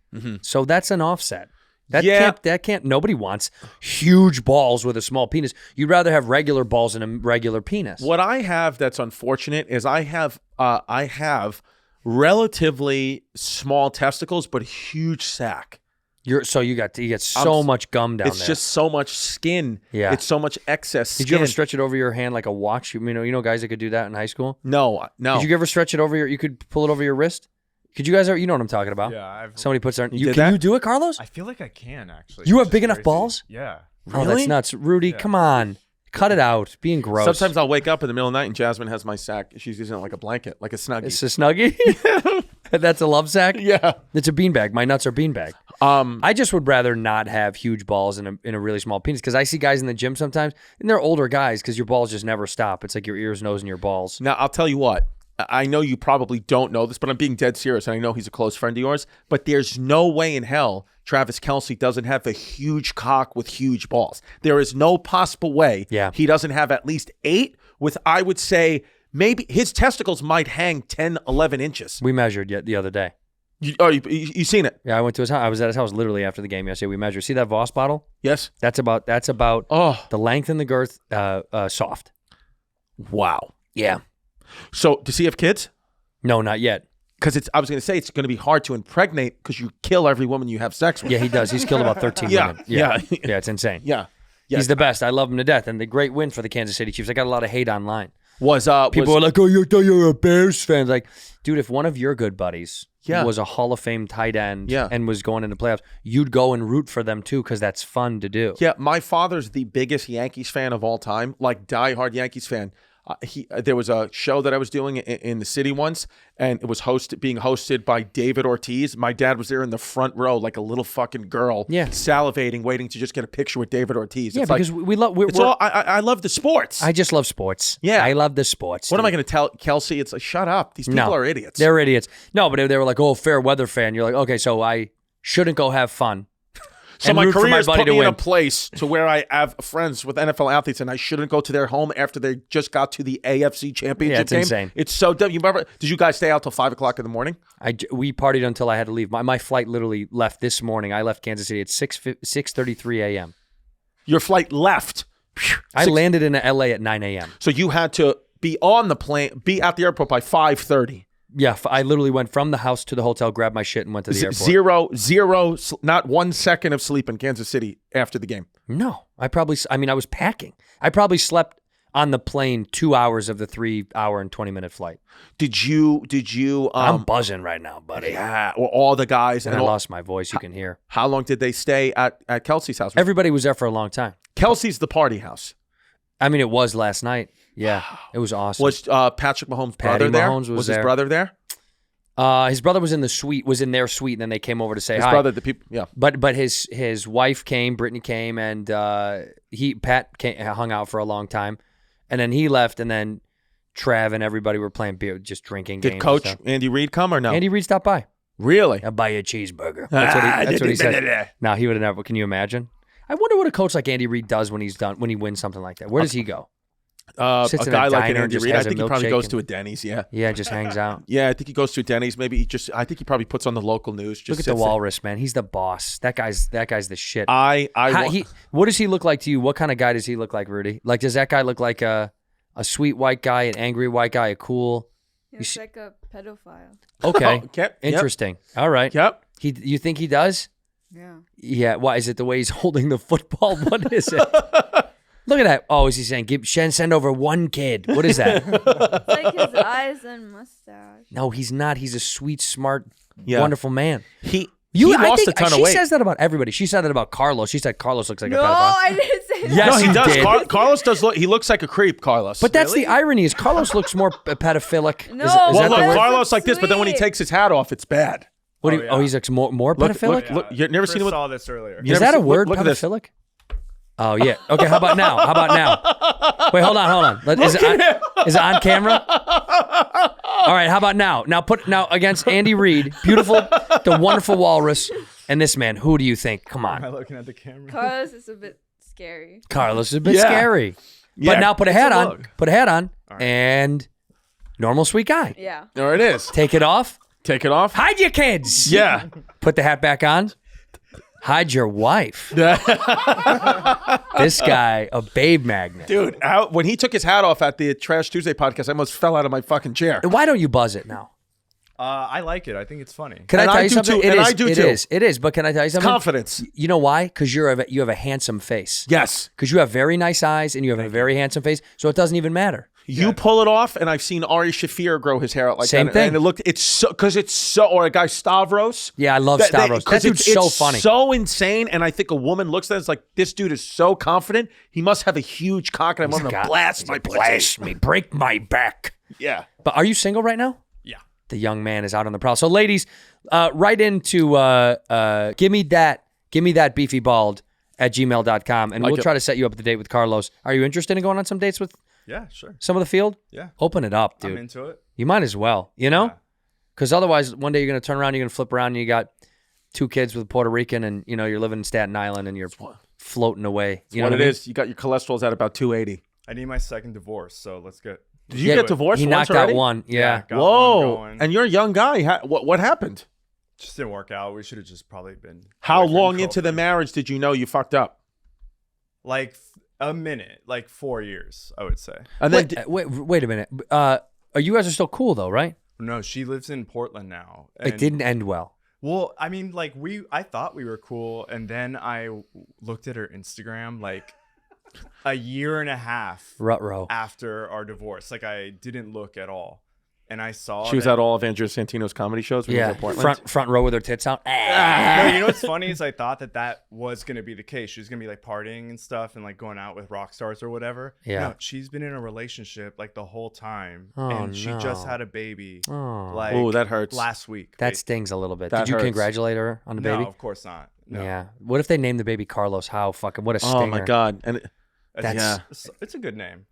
So that's an offset. That can't. Nobody wants huge balls with a small penis. You'd rather have regular balls and a regular penis. What I have that's unfortunate is I have relatively small testicles but a huge sack. You get so much gum down there. It's just so much skin. Yeah. It's so much excess skin. Did you ever stretch it over your hand like a watch? You know guys that could do that in high school? No. Did you ever stretch it over you could pull it over your wrist? Could you guys ever, you know what I'm talking about? Yeah, somebody puts their, did can that? you do it, Carlos? I feel like I can actually. You which have is big enough crazy. balls? Yeah. Oh, that's nuts. Rudy, come on. Cut it out. Being gross. Sometimes I'll wake up in the middle of the night and Jasmine has my sack. She's using it like a blanket, like a Snuggie. It's a Snuggie? That's a love sack? Yeah. It's a beanbag. My nuts are beanbag. I just would rather not have huge balls in a really small penis, because I see guys in the gym sometimes, and they're older guys because your balls just never stop. It's like your ears, nose, and your balls. Now, I'll tell you what. I know you probably don't know this, but I'm being dead serious, and I know he's a close friend of yours, but there's no way in hell Travis Kelce doesn't have a huge cock with huge balls. There is no possible way he doesn't have at least 8 with, I would say, maybe his testicles might hang 10, 11 inches. We measured the other day. You seen it? Yeah, I went to his house. I was at his house literally after the game yesterday. We measured. See that Voss bottle? Yes. That's about the length and the girth soft. Wow. Yeah. So does he have kids? No, not yet. Because I was going to say it's going to be hard to impregnate because you kill every woman you have sex with. Yeah, he does. He's killed about 13 women. Yeah, it's insane. Yeah. He's the best. I love him to death. And the great win for the Kansas City Chiefs. I got a lot of hate online. People are like, oh, you're a Bears fan. Like, dude, if one of your good buddies was a Hall of Fame tight end and was going into playoffs, you'd go and root for them too, because that's fun to do. Yeah, my father's the biggest Yankees fan of all time, like diehard Yankees fan. There was a show that I was doing in the city once, and it was being hosted by David Ortiz. My dad was there in the front row, like a little fucking girl, salivating, waiting to just get a picture with David Ortiz. Yeah, it's because like, we love. I love the sports. I just love sports. Yeah, I love the sports. What am I going to tell Kelce? It's like, shut up. These people are idiots. They're idiots. No, but they were like, oh, fair weather fan. You're like, okay, so I shouldn't go have fun. So my career has put me in a place to where I have friends with NFL athletes, and I shouldn't go to their home after they just got to the AFC Championship game. Insane. It's so dumb. You remember? Did you guys stay out till 5 o'clock in the morning? We partied until I had to leave. My flight literally left this morning. I left Kansas City at 6:33 a.m. Your flight left. I landed in LA at 9 a.m. So you had to be on the plane, be at the airport by 5:30. Yeah, I literally went from the house to the hotel, grabbed my shit, and went to the airport. Zero, not 1 second of sleep in Kansas City after the game. No, I was packing. I probably slept on the plane 2 hours of the 3-hour and 20-minute flight. Did you? I'm buzzing right now, buddy. Yeah, well, all the guys. And I lost my voice, you can hear. How long did they stay at Kelce's house? Everybody was there for a long time. Kelce's the party house. I mean, it was last night. Yeah, it was awesome. Was Patrick Mahomes' brother there? Mahomes was his brother there? His brother was in their suite, and then they came over to say hi. His brother, the people, yeah. But his wife came, Brittany came, and Pat hung out for a long time, and then he left, and then Trav and everybody were playing beer, just drinking. Did Coach Andy Reid come or no? Andy Reid stopped by. Really? I'll buy you a cheeseburger. That's what he said. No, he would have never. Can you imagine? I wonder what a coach like Andy Reid does when he wins something like that. Where does he go? A guy like an Andy Reid, I think he probably goes to a a Denny's. Yeah, just hangs out. Yeah, I think he goes to a Denny's. Maybe I think he probably puts on the local news. Just look at the walrus, man. He's the boss. That guy's the shit. What does he look like to you? What kind of guy does he look like, Rudy? Like, does that guy look like a sweet white guy, an angry white guy, a cool? He looks like a pedophile. Okay, Yep. Interesting. All right. Yep. You think he does? Yeah. Yeah. Why is it the way he's holding the football? What is it? Look at that. Oh, is he saying, send over one kid? What is that? It's like his eyes and mustache. No, he's not. He's a sweet, smart, wonderful man. He lost a ton of weight. She says that about everybody. She said that about Carlos. She said Carlos looks like a pedophile. No, I didn't say that. Yes, no, he does. did. Carlos does look. He looks like a creep, Carlos. But that's the irony is Carlos looks more pedophilic. No, is that well, the look, word? Carlos like this, but then when he takes his hat off, it's bad. What do you, yeah. he's like more pedophilic? Look, you never Chris seen what? saw this earlier. Is that a word, look at this. pedophilic? Oh yeah. Okay. How about now? Wait, hold on. Is it on camera? All right. How about now? Now against Andy Reid, beautiful, the wonderful walrus, and this man. Who do you think? Come Am I on. looking at the camera? Carlos is a bit scary. Carlos is a bit Yeah. scary. Yeah, But now put a it's hat a on. look. Put a hat on. And normal sweet guy. Yeah. There it is. Take it off. Take it off. Hide your kids. Yeah. Put the hat back on. Hide your wife. This guy, a babe magnet. Dude, when he took his hat off at the Trash Tuesday podcast, I almost fell out of my fucking chair. Why don't you buzz it now? I like it. I think it's funny. Can And I tell I you do something? too, and I do It too. is. It is. But can I tell you something? Confidence. You know why? Because you have a handsome face. Yes. Because you have very nice eyes and you have a very handsome face, so it doesn't even matter. You pull it off, and I've seen Ari Shafir grow his hair out like Same that. thing. And it's so, or a guy Stavros. Yeah, I love Stavros. That dude's so funny. So insane, and I think a woman looks at it, it's like, this dude is so confident. He must have a huge cock, and I'm going to God, blast my blast me, break my back. Yeah. But are you single right now? Yeah. The young man is out on the prowl. So, ladies, write into give me that beefy bald at gmail.com, and Like we'll it. try to set you up the date with Carlos. Are you interested in going on some dates with Yeah, sure. some of the field? Yeah. Open it up, I'm dude. into it. You might as well, you know? Yeah. Because otherwise, one day you're going to turn around, you're going to flip around, and you got 2 kids with Puerto Rican, and, you know, you're living in Staten Island, and you're floating away. You know what what it I mean? is, you got your cholesterol's at about 280. I need my second divorce, so let's get. Did you get divorced He once knocked already? out one. Yeah. got one Whoa. going. And you're a young guy. What happened? Just didn't work out. We should have just probably been. How boyfriend, long into the girlfriend. marriage did you know you fucked up? Like a minute, like 4 years, I would say. And then Wait a minute. You guys are still cool, though, right? No, she lives in Portland now. It and- didn't end well. Well, I mean, like I thought we were cool, and then I looked at her Instagram like a year and a half Ruh-roh. after our divorce. Like I didn't look at all, and I saw she was that- at all of Andrés Santino's comedy shows when he Yeah. was in Portland. Front row with her tits out. No, you know what's funny is I thought that was gonna be the case. She was gonna be like partying and stuff and like going out with rock stars or whatever. Yeah. No, she's been in a relationship like the whole time, Oh, and she just no. had a baby. Oh. Like Ooh, that hurts. last week. That Like, stings a little bit. That Did you hurts. congratulate her on the no, baby? of course not. No. Yeah. What if they named the baby Carlos? How fucking, what a stinger. Oh my God! And That's- It's a good name.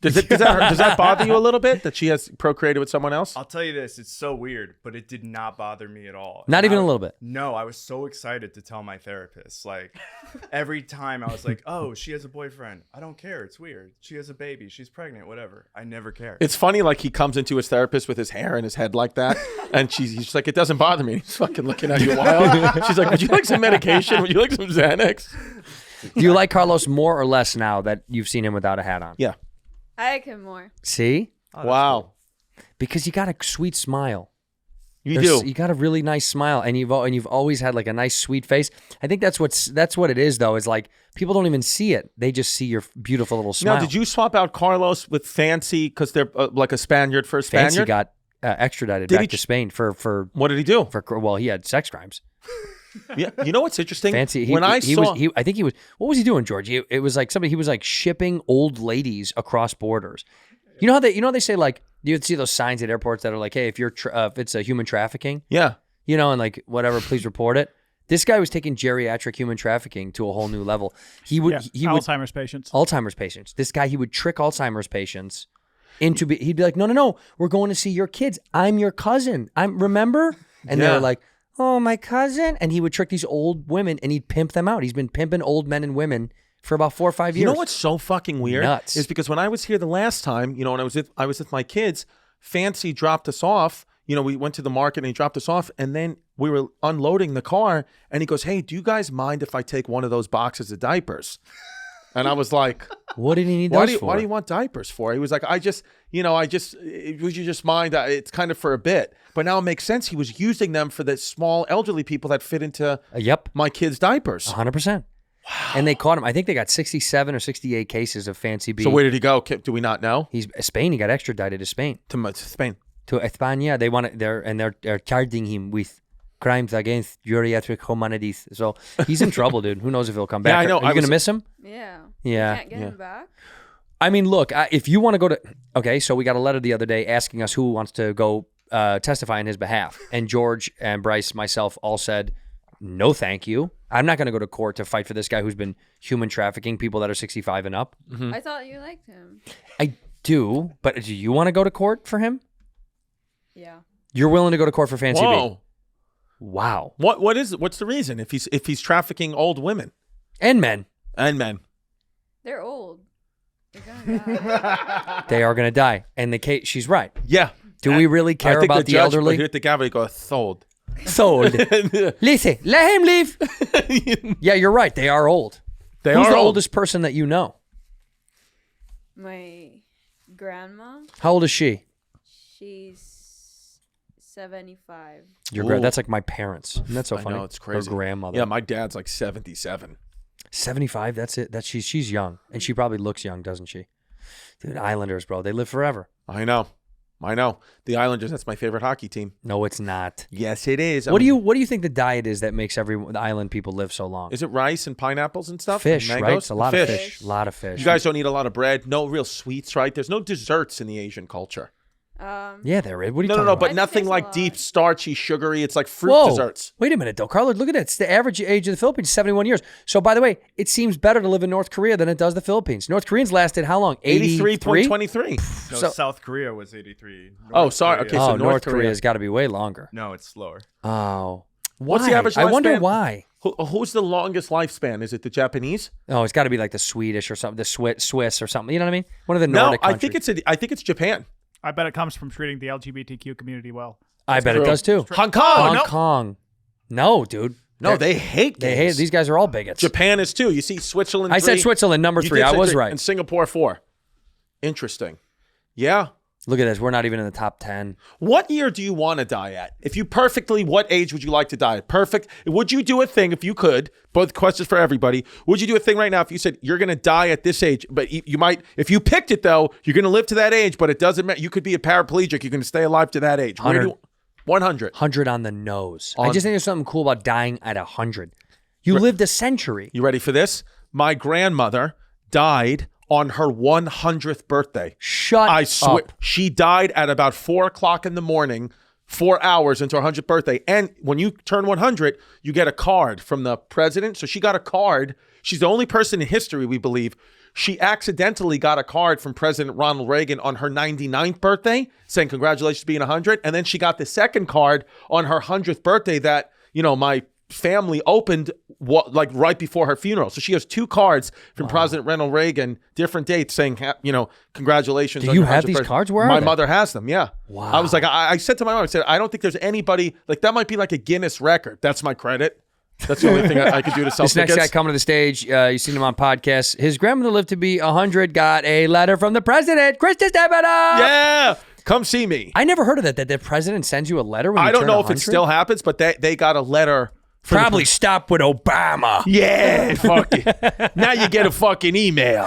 does that bother you a little bit that she has procreated with someone else? I'll tell you this, it's so weird, but it did not bother me at all. Not And even I- a little bit. No, I was so excited to tell my therapist. Like every time I was like, "Oh, she has a boyfriend. I don't care. It's weird. She has a baby. She's pregnant. Whatever. I never cared." It's funny, like he comes into his therapist with his hair in his head like that, and he's just like, "It doesn't bother me." He's fucking looking at you wild. She's like, "Would you like some medication? Would you like some Xanax?" Do you like Carlos more or less now that you've seen him without a hat on? Yeah. I like him more. See? Wow. Because you got a sweet smile. You There's- do. You got a really nice smile, and you've always had like a nice sweet face. I think that's what it is, though. Is like people don't even see it; they just see your beautiful little smile. Now, did you swap out Carlos with Fancy because they're like a Spaniard for a Spaniard? Fancy got extradited Did back he to Spain for What did he do? well, he had sex crimes. Yeah, you know what's interesting? Fancy. I think he was. What was he doing, George? It was like somebody. He was like shipping old ladies across borders. You know how they say like you see those signs at airports that are like, hey, if it's a human trafficking, yeah. you know, and like whatever, please report it. This guy was taking geriatric human trafficking to a whole new level. He would Alzheimer's patients. Alzheimer's patients. This guy, he would trick Alzheimer's patients he'd be like, no, we're going to see your kids. I'm your cousin. Remember? And they Yeah. were like, oh, my cousin. And he would trick these old women and he'd pimp them out. He's been pimping old men and women for about 4 or 5 years. You know what's so fucking weird? Nuts. Is because when I was here the last time, you know, when I was with my kids, Fancy dropped us off. You know, we went to the market and he dropped us off, and then we were unloading the car, and he goes, "Hey, do you guys mind if I take one of those boxes of diapers?" And I was like, What did he need why those do you, for? why do you want diapers for? He was like, would you just mind? It's kind of for a bit. But now it makes sense. He was using them for the small elderly people that fit into Yep. my kids' diapers. 100%. Wow. And they caught him. I think they got 67 or 68 cases of Fancy B. So where did he go? Do we not know? He's Spain. He got extradited to Spain. To Spain. To España. They want it there, and they're charging him with crimes against geriatric humanities. So he's in trouble, dude. Who knows if he'll come back? Yeah, I know. Are you gonna miss him? Yeah. Yeah. You can't get him back. I mean, look, if you want to go to... Okay, so we got a letter the other day asking us who wants to go testify on his behalf. And George and Bryce, myself, all said, no thank you. I'm not going to go to court to fight for this guy who's been human trafficking people that are 65 and up. I thought you liked him. I do, but do you want to go to court for him? Yeah. You're willing to go to court for Fancy B? Whoa. Wow. What's the reason if he's trafficking old women And men. and men? They're old. They're gonna die. They are going to die. And the case, she's right. Yeah. Do we really care about the judge elderly? would hit the gavel and go, sold. Sold. Listen, let him leave. Yeah, you're right. They are old. Who's the oldest person that you know? My grandma. How old is she? She's 75. Your that's like my parents. Isn't that so funny? I know, it's crazy. Her grandmother. Yeah, my dad's like 77. 75. That's it. She's young, and she probably looks young, doesn't she? Dude, Islanders, bro. They live forever. I know. The Islanders, that's my favorite hockey team. No, it's not. Yes, it is. What do you think the diet is that makes the island people live so long? Is it rice and pineapples and stuff? Fish, and right? mangoes? It's a lot of fish. A lot of fish. You guys don't eat a lot of bread. No real sweets, right? There's no desserts in the Asian culture. Yeah, there is. What are you No, talking no, about? but I think nothing there's a like lot. deep, starchy, sugary. It's like fruit Whoa. desserts. Wait a minute, though. Carlo, look at that. It's the average age of the Philippines, 71 years. So, by the way, it seems better to live in North Korea than it does the Philippines. North Koreans lasted how long? 83? 83.23. No, So- South Korea was 83. Oh, North sorry. Korea- Okay, so Oh, North Korea. Korea's got to be way longer. No, it's slower. Oh. What's the Why? average I wonder lifespan? why. Who's the longest lifespan? Is it the Japanese? Oh, it's got to be like the Swedish or something, the Swiss or something. You know what I mean? One of the No, Nordic I countries. think it's Japan. I bet it comes from treating the LGBTQ community well. I bet it True. does too. Hong Kong. Hong Kong. No, dude. No, they hate They gays. hate these guys are all bigots. Japan is too. You see Switzerland. I said 3. Switzerland number You 3. did I say was 3. right. And Singapore 4. Interesting. Yeah. Look at this. We're not even in the top 10. What year do you want to die at? If you perfectly, what age would you like to die at? Perfect. Would you do a thing if you could? Both questions for everybody. Would you do a thing right now if you said you're going to die at this age, but you might, if you picked it though, you're going to live to that age, but it doesn't matter. You could be a paraplegic. You're going to stay alive to that age. 100. 100 on the nose. I just think there's something cool about dying at 100. You lived a century. You ready for this? My grandmother died on her 100th birthday. Shut I swear. up. She died at about 4 o'clock in the morning, 4 hours into her 100th birthday. And when you turn 100, you get a card from the president. So she got a card. She's the only person in history, we believe. She accidentally got a card from President Ronald Reagan on her 99th birthday saying, congratulations being 100. And then she got the second card on her 100th birthday that, my family opened like right before her funeral. So she has 2 cards from President Ronald Reagan, different dates saying, congratulations. Do on you your have 100th these birthday. cards? Where are My they? mother has them. Yeah. Wow. I was like, I said to my mom, I said, I don't think there's anybody like that might be like a Guinness record. That's my credit. That's the only thing I could do to sell This next tickets. guy coming to the stage, you've seen him on podcasts. His grandmother lived to be 100, got a letter from the president, Chris Distefano. Yeah. Come see me. I never heard of that the president sends you a letter when you I don't turn know if 100? it still happens, but they got a letter. From Probably stop with Obama. Yeah, fuck it. Now you get a fucking email.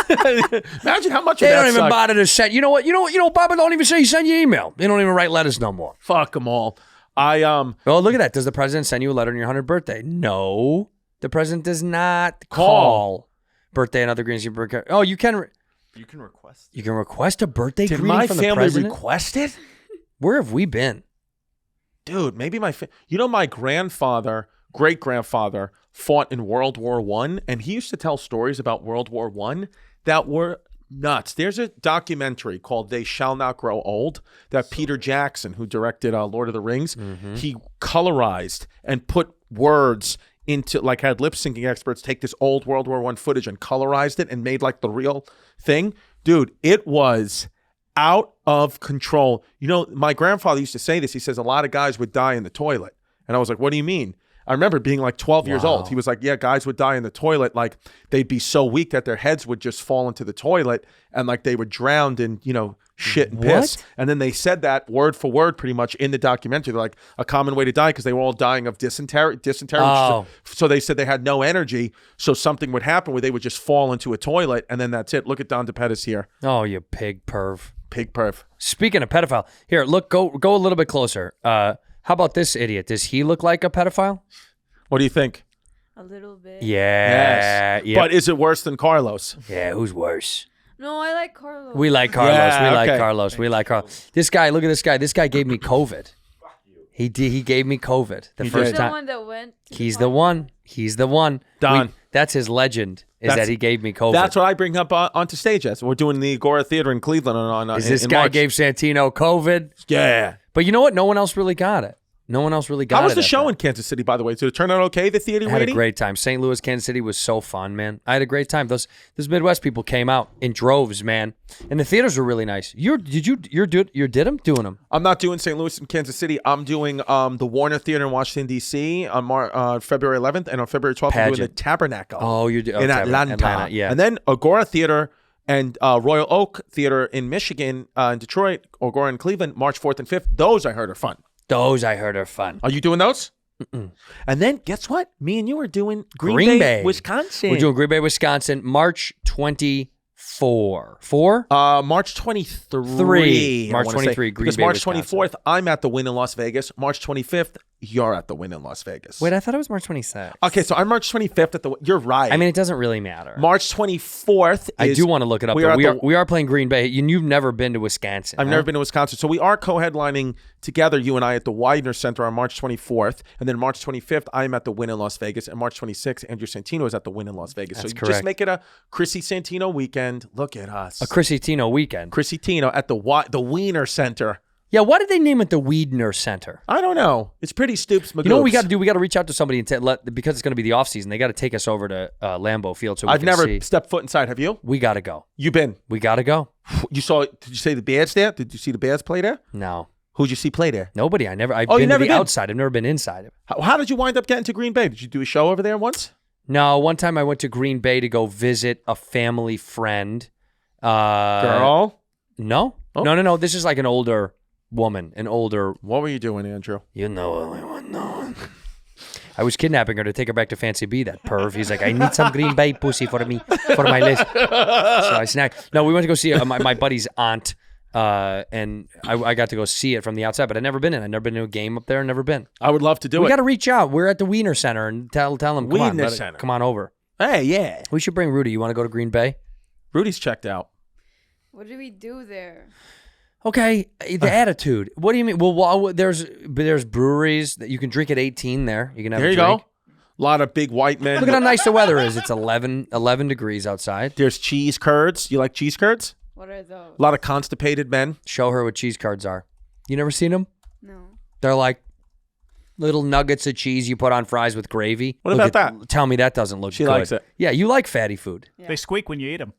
Imagine how much They of that don't even sucked. bother to send. You know what? Obama don't even say he sent you email. They don't even write letters no more. Fuck them all. Oh, look at that. Does the president send you a letter on your 100th birthday? No. The president does not call birthday and other greetings. Oh, you can. You can request. You can request a birthday Did greeting my from the family president. request it? Where have we been? Dude, maybe my grandfather, great-grandfather fought in World War I, and he used to tell stories about World War I that were nuts. There's a documentary called They Shall Not Grow Old that Peter Jackson, who directed Lord of the Rings, he colorized and put words into, like had lip-syncing experts take this old World War I footage and colorized it and made like the real thing. Dude, it was out of control. My grandfather used to say this. He says a lot of guys would die in the toilet. And I was like, what do you mean? I remember being like 12 years old. He was like, yeah, guys would die in the toilet. Like they'd be so weak that their heads would just fall into the toilet and like they would drown in, shit and piss. What? And then they said that word for word pretty much in the documentary. They're like a common way to die because they were all dying of dysentery. Oh. So they said they had no energy. So something would happen where they would just fall into a toilet and then that's it. Look at Don DePettis here. Oh, you pig perv. Pig perf. Speaking of pedophile, here, look, go a little bit closer. How about this idiot? Does he look like a pedophile? What do you think? A little bit. Yeah. Yeah. But is it worse than Carlos? Yeah, who's worse? No, I like Carlos. We like Carlos. Yeah, we like okay. Carlos. We like Carlos. This guy, look at this guy. This guy gave me COVID. He did. He gave me COVID the He first did. He's the time. one that went. to the He's the party? one. He's the one. Don. That's his legend. Is That's- that he gave me COVID? That's what I bring up onto stage as. We're doing the Agora Theater in Cleveland on Is this in guy March. gave Santino COVID? Yeah. But you know what? No one else really got it. No one else really got it. How was the at show that. in Kansas City, by the way? Did it turn out okay, the theater I had a rating? great time. St. Louis, Kansas City was so fun, man. I had a great time. Those Midwest people came out in droves, man, and the theaters were really nice. You did them? Doing them? I'm not doing St. Louis and Kansas City. I'm doing the Warner Theater in Washington, D.C. on February 11th, and on February 12th, I'm doing the Pageant. Tabernacle Oh, you're in Atlanta. yeah. And then Agora Theater and Royal Oak Theater in Michigan, in Detroit, Agora in Cleveland, March 4th and 5th. Those I heard are fun. Those I heard are fun. Are you doing those? And then guess what? Me and you are doing Green Bay, Wisconsin. We're doing Green Bay, Wisconsin, March 24. March 23. March I wanna 23, say. Green Because Bay, March Wisconsin. 24th, I'm at the Win in Las Vegas. March 25th, you're at the Win in Las Vegas. Wait, I thought it was March 26th. Okay, so I'm March 25th at the. You're right. I mean, it doesn't really matter. March 24th. I do want to look it up. we are Though. at We the- are playing Green Bay. You've never been to Wisconsin. I've huh? never been to Wisconsin, so we are co-headlining together, you and I, at the Widener Center on March 24th, and then March 25th, I'm at the Win in Las Vegas, and March 26th, Andrew Santino is at the Win in Las Vegas. That's so correct. just make it a Chrissy Santino weekend. Look at us, A Chrissy Tino weekend. Chrissy Tino at the Wiener Center. Yeah, why did they name it the Wiedner Center? I don't know. It's pretty stoops. You know what we got to do? We got to reach out to somebody and because it's going to be the off season. They got to take us over to Lambeau Field so we I've can never see. stepped foot inside. Have you? We got to go. You been? We got to go. You saw? Did you say the Bears there? Did you see the Bears play there? No, Who'd you see play there? nobody. I've Oh, you been to never the been? outside. I've never been inside. How did you wind up getting to Green Bay? Did you do a show over there once? No, one time I went to Green Bay to go visit a family friend. Girl, No, Oh. no. This is like an older woman, what were you doing, Andrew? You know only one known. I was kidnapping her to take her back to Fancy B, that perv. He's like, I need some Green Bay pussy for my list. So I snagged. No, we went to go see my buddy's aunt, and I got to go see it from the outside, but I've never been in. I've never been to a game up there, never been. I would love to do We it. got to reach out. We're at the Wiener Center and tell them, Wiener Center. come on over. Hey, yeah. We should bring Rudy. You want to go to Green Bay? Rudy's checked out. What do we do there? Okay, the attitude. What do you mean? Well, there's breweries that you can drink at 18 there. You can have There a you drink. go. A lot of big white men. Look at how nice the weather is. It's 11 degrees outside. There's cheese curds. You like cheese curds? What are those? A lot of constipated men. Show her what cheese curds are. You never seen them? No. They're like little nuggets of cheese you put on fries with gravy. What about that? Tell me that doesn't look She good. likes it. Yeah, you like fatty food. Yeah. They squeak when you eat them.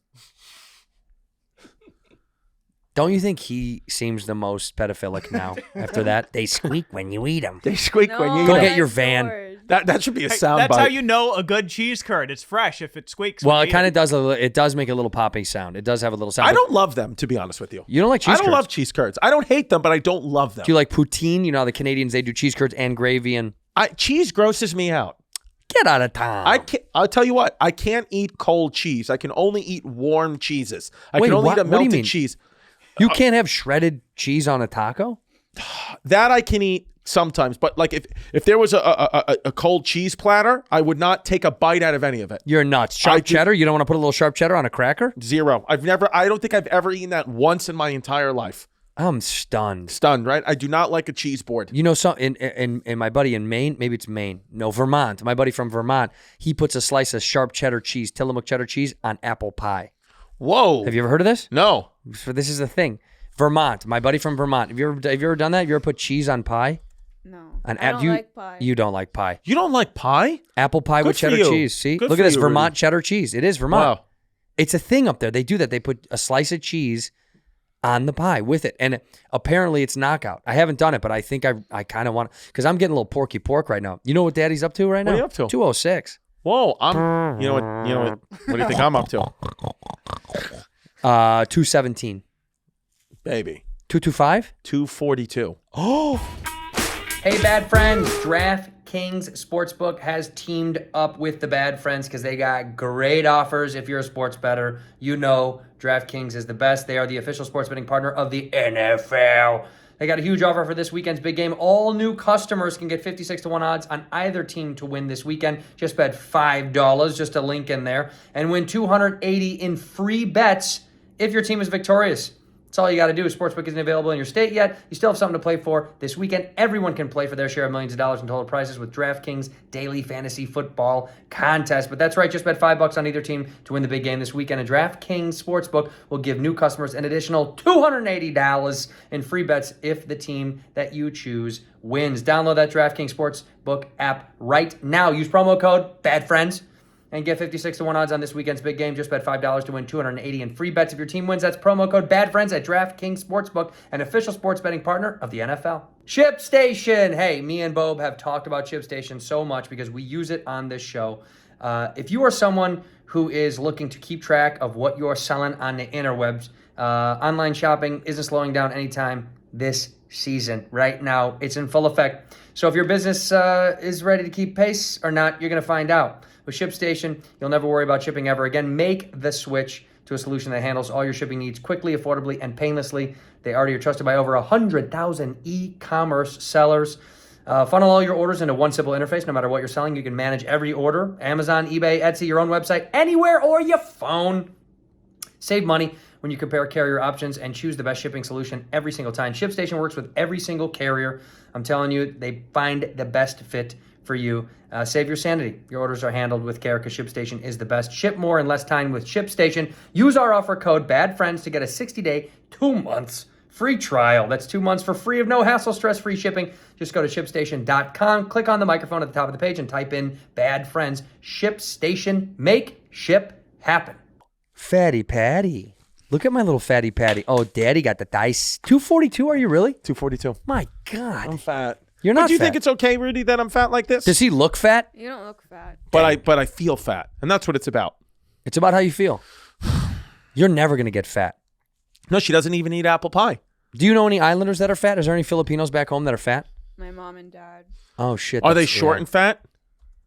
Don't you think he seems the most pedophilic now after that? They squeak when you eat them. They squeak when you Go eat get it. your that's van. the word. That should be a sound That's bite. how you know a good cheese curd. It's fresh if it squeaks. Well, when it you kind eat of does. It does make a little popping sound. It does have a little sound. I but don't love them, to be honest with you. You don't like cheese I don't curds? love cheese curds. I don't hate them, but I don't love them. Do you like poutine? You know how the Canadians, they do cheese curds and gravy and... Cheese grosses me out. Get out of town. I'll tell you what. I can't eat cold cheese. I can only eat warm cheeses. I Wait, can only what? eat a What do you melted mean? cheese. You can't have shredded cheese on a taco? That I can eat sometimes, but like if there was a cold cheese platter, I would not take a bite out of any of it. You're nuts. I Sharp do- cheddar? You don't want to put a little sharp cheddar on a cracker? Zero. I don't think I've ever eaten that once in my entire life. I'm stunned. Stunned, right? I do not like a cheese board. You know, in my buddy in Maine, maybe it's Maine. No, Vermont. My buddy from Vermont, he puts a slice of sharp cheddar cheese, Tillamook cheddar cheese, on apple pie. Whoa. Have you ever heard of this? No. So this is the thing. Vermont. My buddy from Vermont. Have you ever done that? Have you ever put cheese on pie? No. On I don't like pie. You don't like pie. You don't like pie? Apple pie Good with for cheddar you. cheese. See? Good Look for at this you, Vermont Rudy. cheddar cheese. It is Vermont. Wow. It's a thing up there. They do that. They put a slice of cheese on the pie with it. And apparently it's knockout. I haven't done it, but I think I kind of want to, because I'm getting a little porky pork right now. You know what Daddy's up to right now? What are you up to? 206. Whoa. You know what? What do you think I'm up to? 217. Baby. 225? 242. Hey, bad friends. DraftKings Sportsbook has teamed up with the bad friends because they got great offers. If you're a sports bettor, you know DraftKings is the best. They are the official sports betting partner of the NFL. They got a huge offer for this weekend's big game. All new customers can get 56-1 odds on either team to win this weekend. Just bet $5, just a link in there, and win $280 in free bets if your team is victorious. That's all you got to do. Sportsbook isn't available in your state yet. You still have something to play for. This weekend, everyone can play for their share of millions of dollars in total prizes with DraftKings daily fantasy football contest. But that's right, just bet $5 on either team to win the big game this weekend. And DraftKings Sportsbook will give new customers an additional $280 in free bets if the team that you choose wins. Download that DraftKings Sportsbook app right now. Use promo code BADFRIENDS. And get 56 to 1 odds on this weekend's big game. Just bet $5 to win $280 in free bets if your team wins. That's promo code BADFRIENDS at DraftKings Sportsbook, an official sports betting partner of the NFL. ShipStation. Hey, me and Bob have talked about ShipStation so much because we use it on this show. If you are someone who is looking to keep track of what you're selling on the interwebs, online shopping isn't slowing down anytime this season. Right now, it's in full effect. So if your business is ready to keep pace or not, you're going to find out. With ShipStation, you'll never worry about shipping ever again. Make the switch to a solution that handles all your shipping needs quickly, affordably, and painlessly. They already are trusted by over 100,000 e-commerce sellers. Funnel all your orders into one simple interface. No matter what you're selling, you can manage every order. Amazon, eBay, Etsy, your own website, anywhere or your phone. Save money when you compare carrier options and choose the best shipping solution every single time. ShipStation works with every single carrier. I'm telling you, they find the best fit for you. Save your sanity. Your orders are handled with care because ShipStation is the best. Ship more in less time with ShipStation. Use our offer code BADFRIENDS to get a 60-day, 2 months free trial. That's 2 months for free of no hassle, stress-free shipping. Just go to ShipStation.com, click on the microphone at the top of the page, and type in BADFRIENDS. ShipStation. Make ship happen. Fatty Patty. Look at my little Fatty Patty. Oh, Daddy got the dice. 242, are you really? 242. My God. I'm fat. You're not But do you fat. think it's okay, Rudy, that I'm fat like this? Does he look fat? You don't look fat. But I feel fat, and that's what it's about. It's about how you feel. You're never going to get fat. No, she doesn't even eat apple pie. Do you know any Islanders that are fat? Is there any Filipinos back home that are fat? My mom and dad. Oh, shit. Are they that's- short yeah. and fat?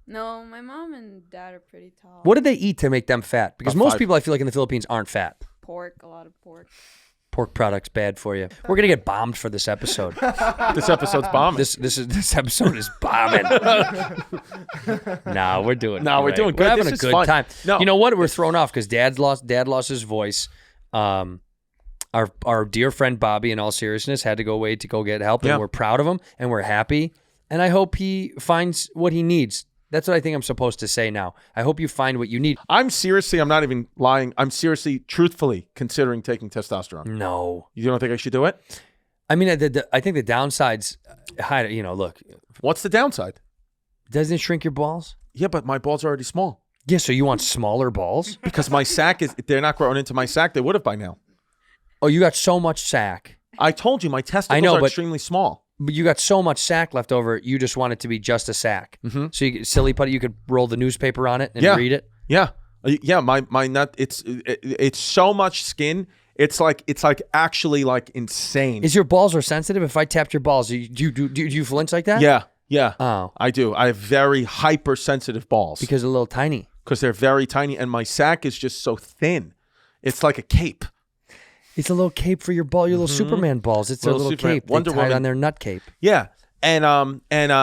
No, my mom and dad are pretty tall. What did they eat to make them fat? Because About most 5. people, I feel like, in the Philippines aren't fat. Pork, a lot of pork. Pork products bad for you. We're gonna get bombed for this episode. This episode's bombing. This episode is bombing. Nah, we're doing. No, we're great. doing good. We're having This a is good fun. time. No. You know what? We're thrown off because Dad lost his voice. Our dear friend Bobby, in all seriousness, had to go away to go get help, Yeah. and we're proud of him and we're happy. And I hope he finds what he needs. That's what I think I'm supposed to say now. I hope you find what you need. I'm not even lying. I'm seriously, truthfully considering taking testosterone. No. You don't think I should do it? I mean, I think the downsides, look, What's the downside? doesn't it shrink your balls? Yeah, but my balls are already small. Yeah, so you want smaller balls? Because my sack they're not growing into my sack. They would have by now. Oh, you got so much sack. I told you my testicles are but- extremely small. But you got so much sack left over, you just want it to be just a sack. Mm-hmm. So you silly putty, you could roll the newspaper on it and read it. Yeah. Yeah, my nut, it's so much skin. It's like actually like insane. Is your balls are sensitive? If I tapped your balls, do you flinch like that? Yeah. Oh. I do. I have very hypersensitive balls. Because they're a little tiny. Because they're very tiny and my sack is just so thin. It's like a cape. It's a little cape for your ball, your little Superman balls. It's a little Superman. cape. Wonder they tie it Woman. on their nut cape. Yeah. And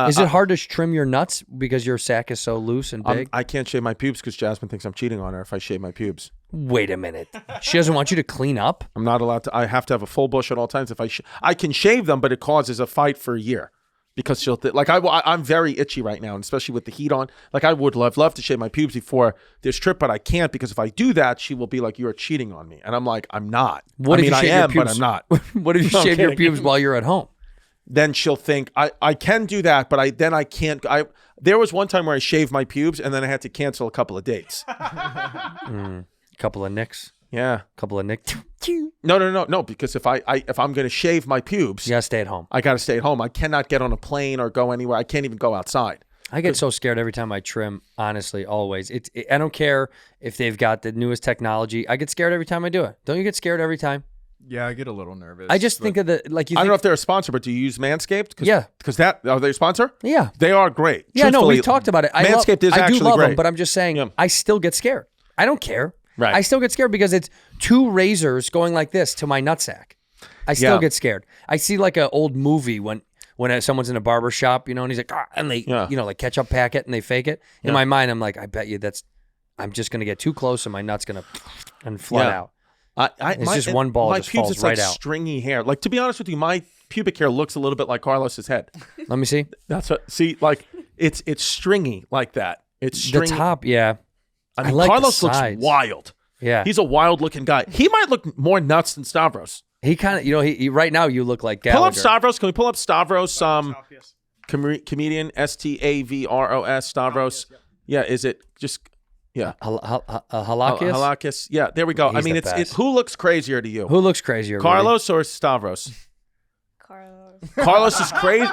Is it hard to trim your nuts because your sack is so loose and big? I can't shave my pubes because Jasmine thinks I'm cheating on her if I shave my pubes. Wait a minute. She doesn't want you to clean up? I'm not allowed to. I have to have a full bush at all times. If I can shave them, but it causes a fight for a year because she'll I'm very itchy right now, and especially with the heat on. Like I would love to shave my pubes before this trip, but I can't because if I do that, she will be like, "You are cheating on me," and I'm like, "I'm not." What I if mean, you I shave am, your but pubes? I'm not. What if you No, I'm shave your kidding. pubes while you're at home? Then she'll think I can do that, but I can't. There was one time where I shaved my pubes and then I had to cancel a couple of dates. Couple of nicks. Yeah. Couple of nicks. No. Because if I'm going to shave my pubes, You gotta stay at home. I got to stay at home. I cannot get on a plane or go anywhere. I can't even go outside. I get so scared every time I trim, honestly, always. I don't care if they've got the newest technology. I get scared every time I do it. Don't you get scared every time? Yeah, I get a little nervous. I just but- think of the, like you I think, don't know if they're a sponsor, but do you use Manscaped? Yeah. Because are they a sponsor? Yeah. They are great. Yeah, no, Truthfully, we've talked about it. Manscaped is I actually do love great. them, but I'm just saying, Yeah. I still get scared. I don't care. Right. I still get scared because it's two razors going like this to my nutsack. I still Yeah. get scared. I see like an old movie when someone's in a barber shop, and he's like, and they, like ketchup packet and they fake it. In my mind, I'm like, I bet you I'm just going to get too close and my nut's going to flood out. It's just one ball My just pubes, falls it's right like out. stringy hair. Like, to be honest with you, my pubic hair looks a little bit like Carlos's head. Let me see. That's what. See, like it's stringy like that. It's stringy. The top, yeah. I mean, like the Carlos looks sides. wild. Yeah. He's a wild looking guy. He might look more nuts than Stavros. He kind of, he right now you look like Gallagher. Pull up Stavros. Can we pull up Stavros? Yes. Comedian Stavros Stavros. Yeah, is it just Halakis? Halakis? Yeah, there we go. I He's mean, the it's best. who looks crazier to you? Who looks crazier? Carlos or Stavros? Carlos. Carlos is crazy.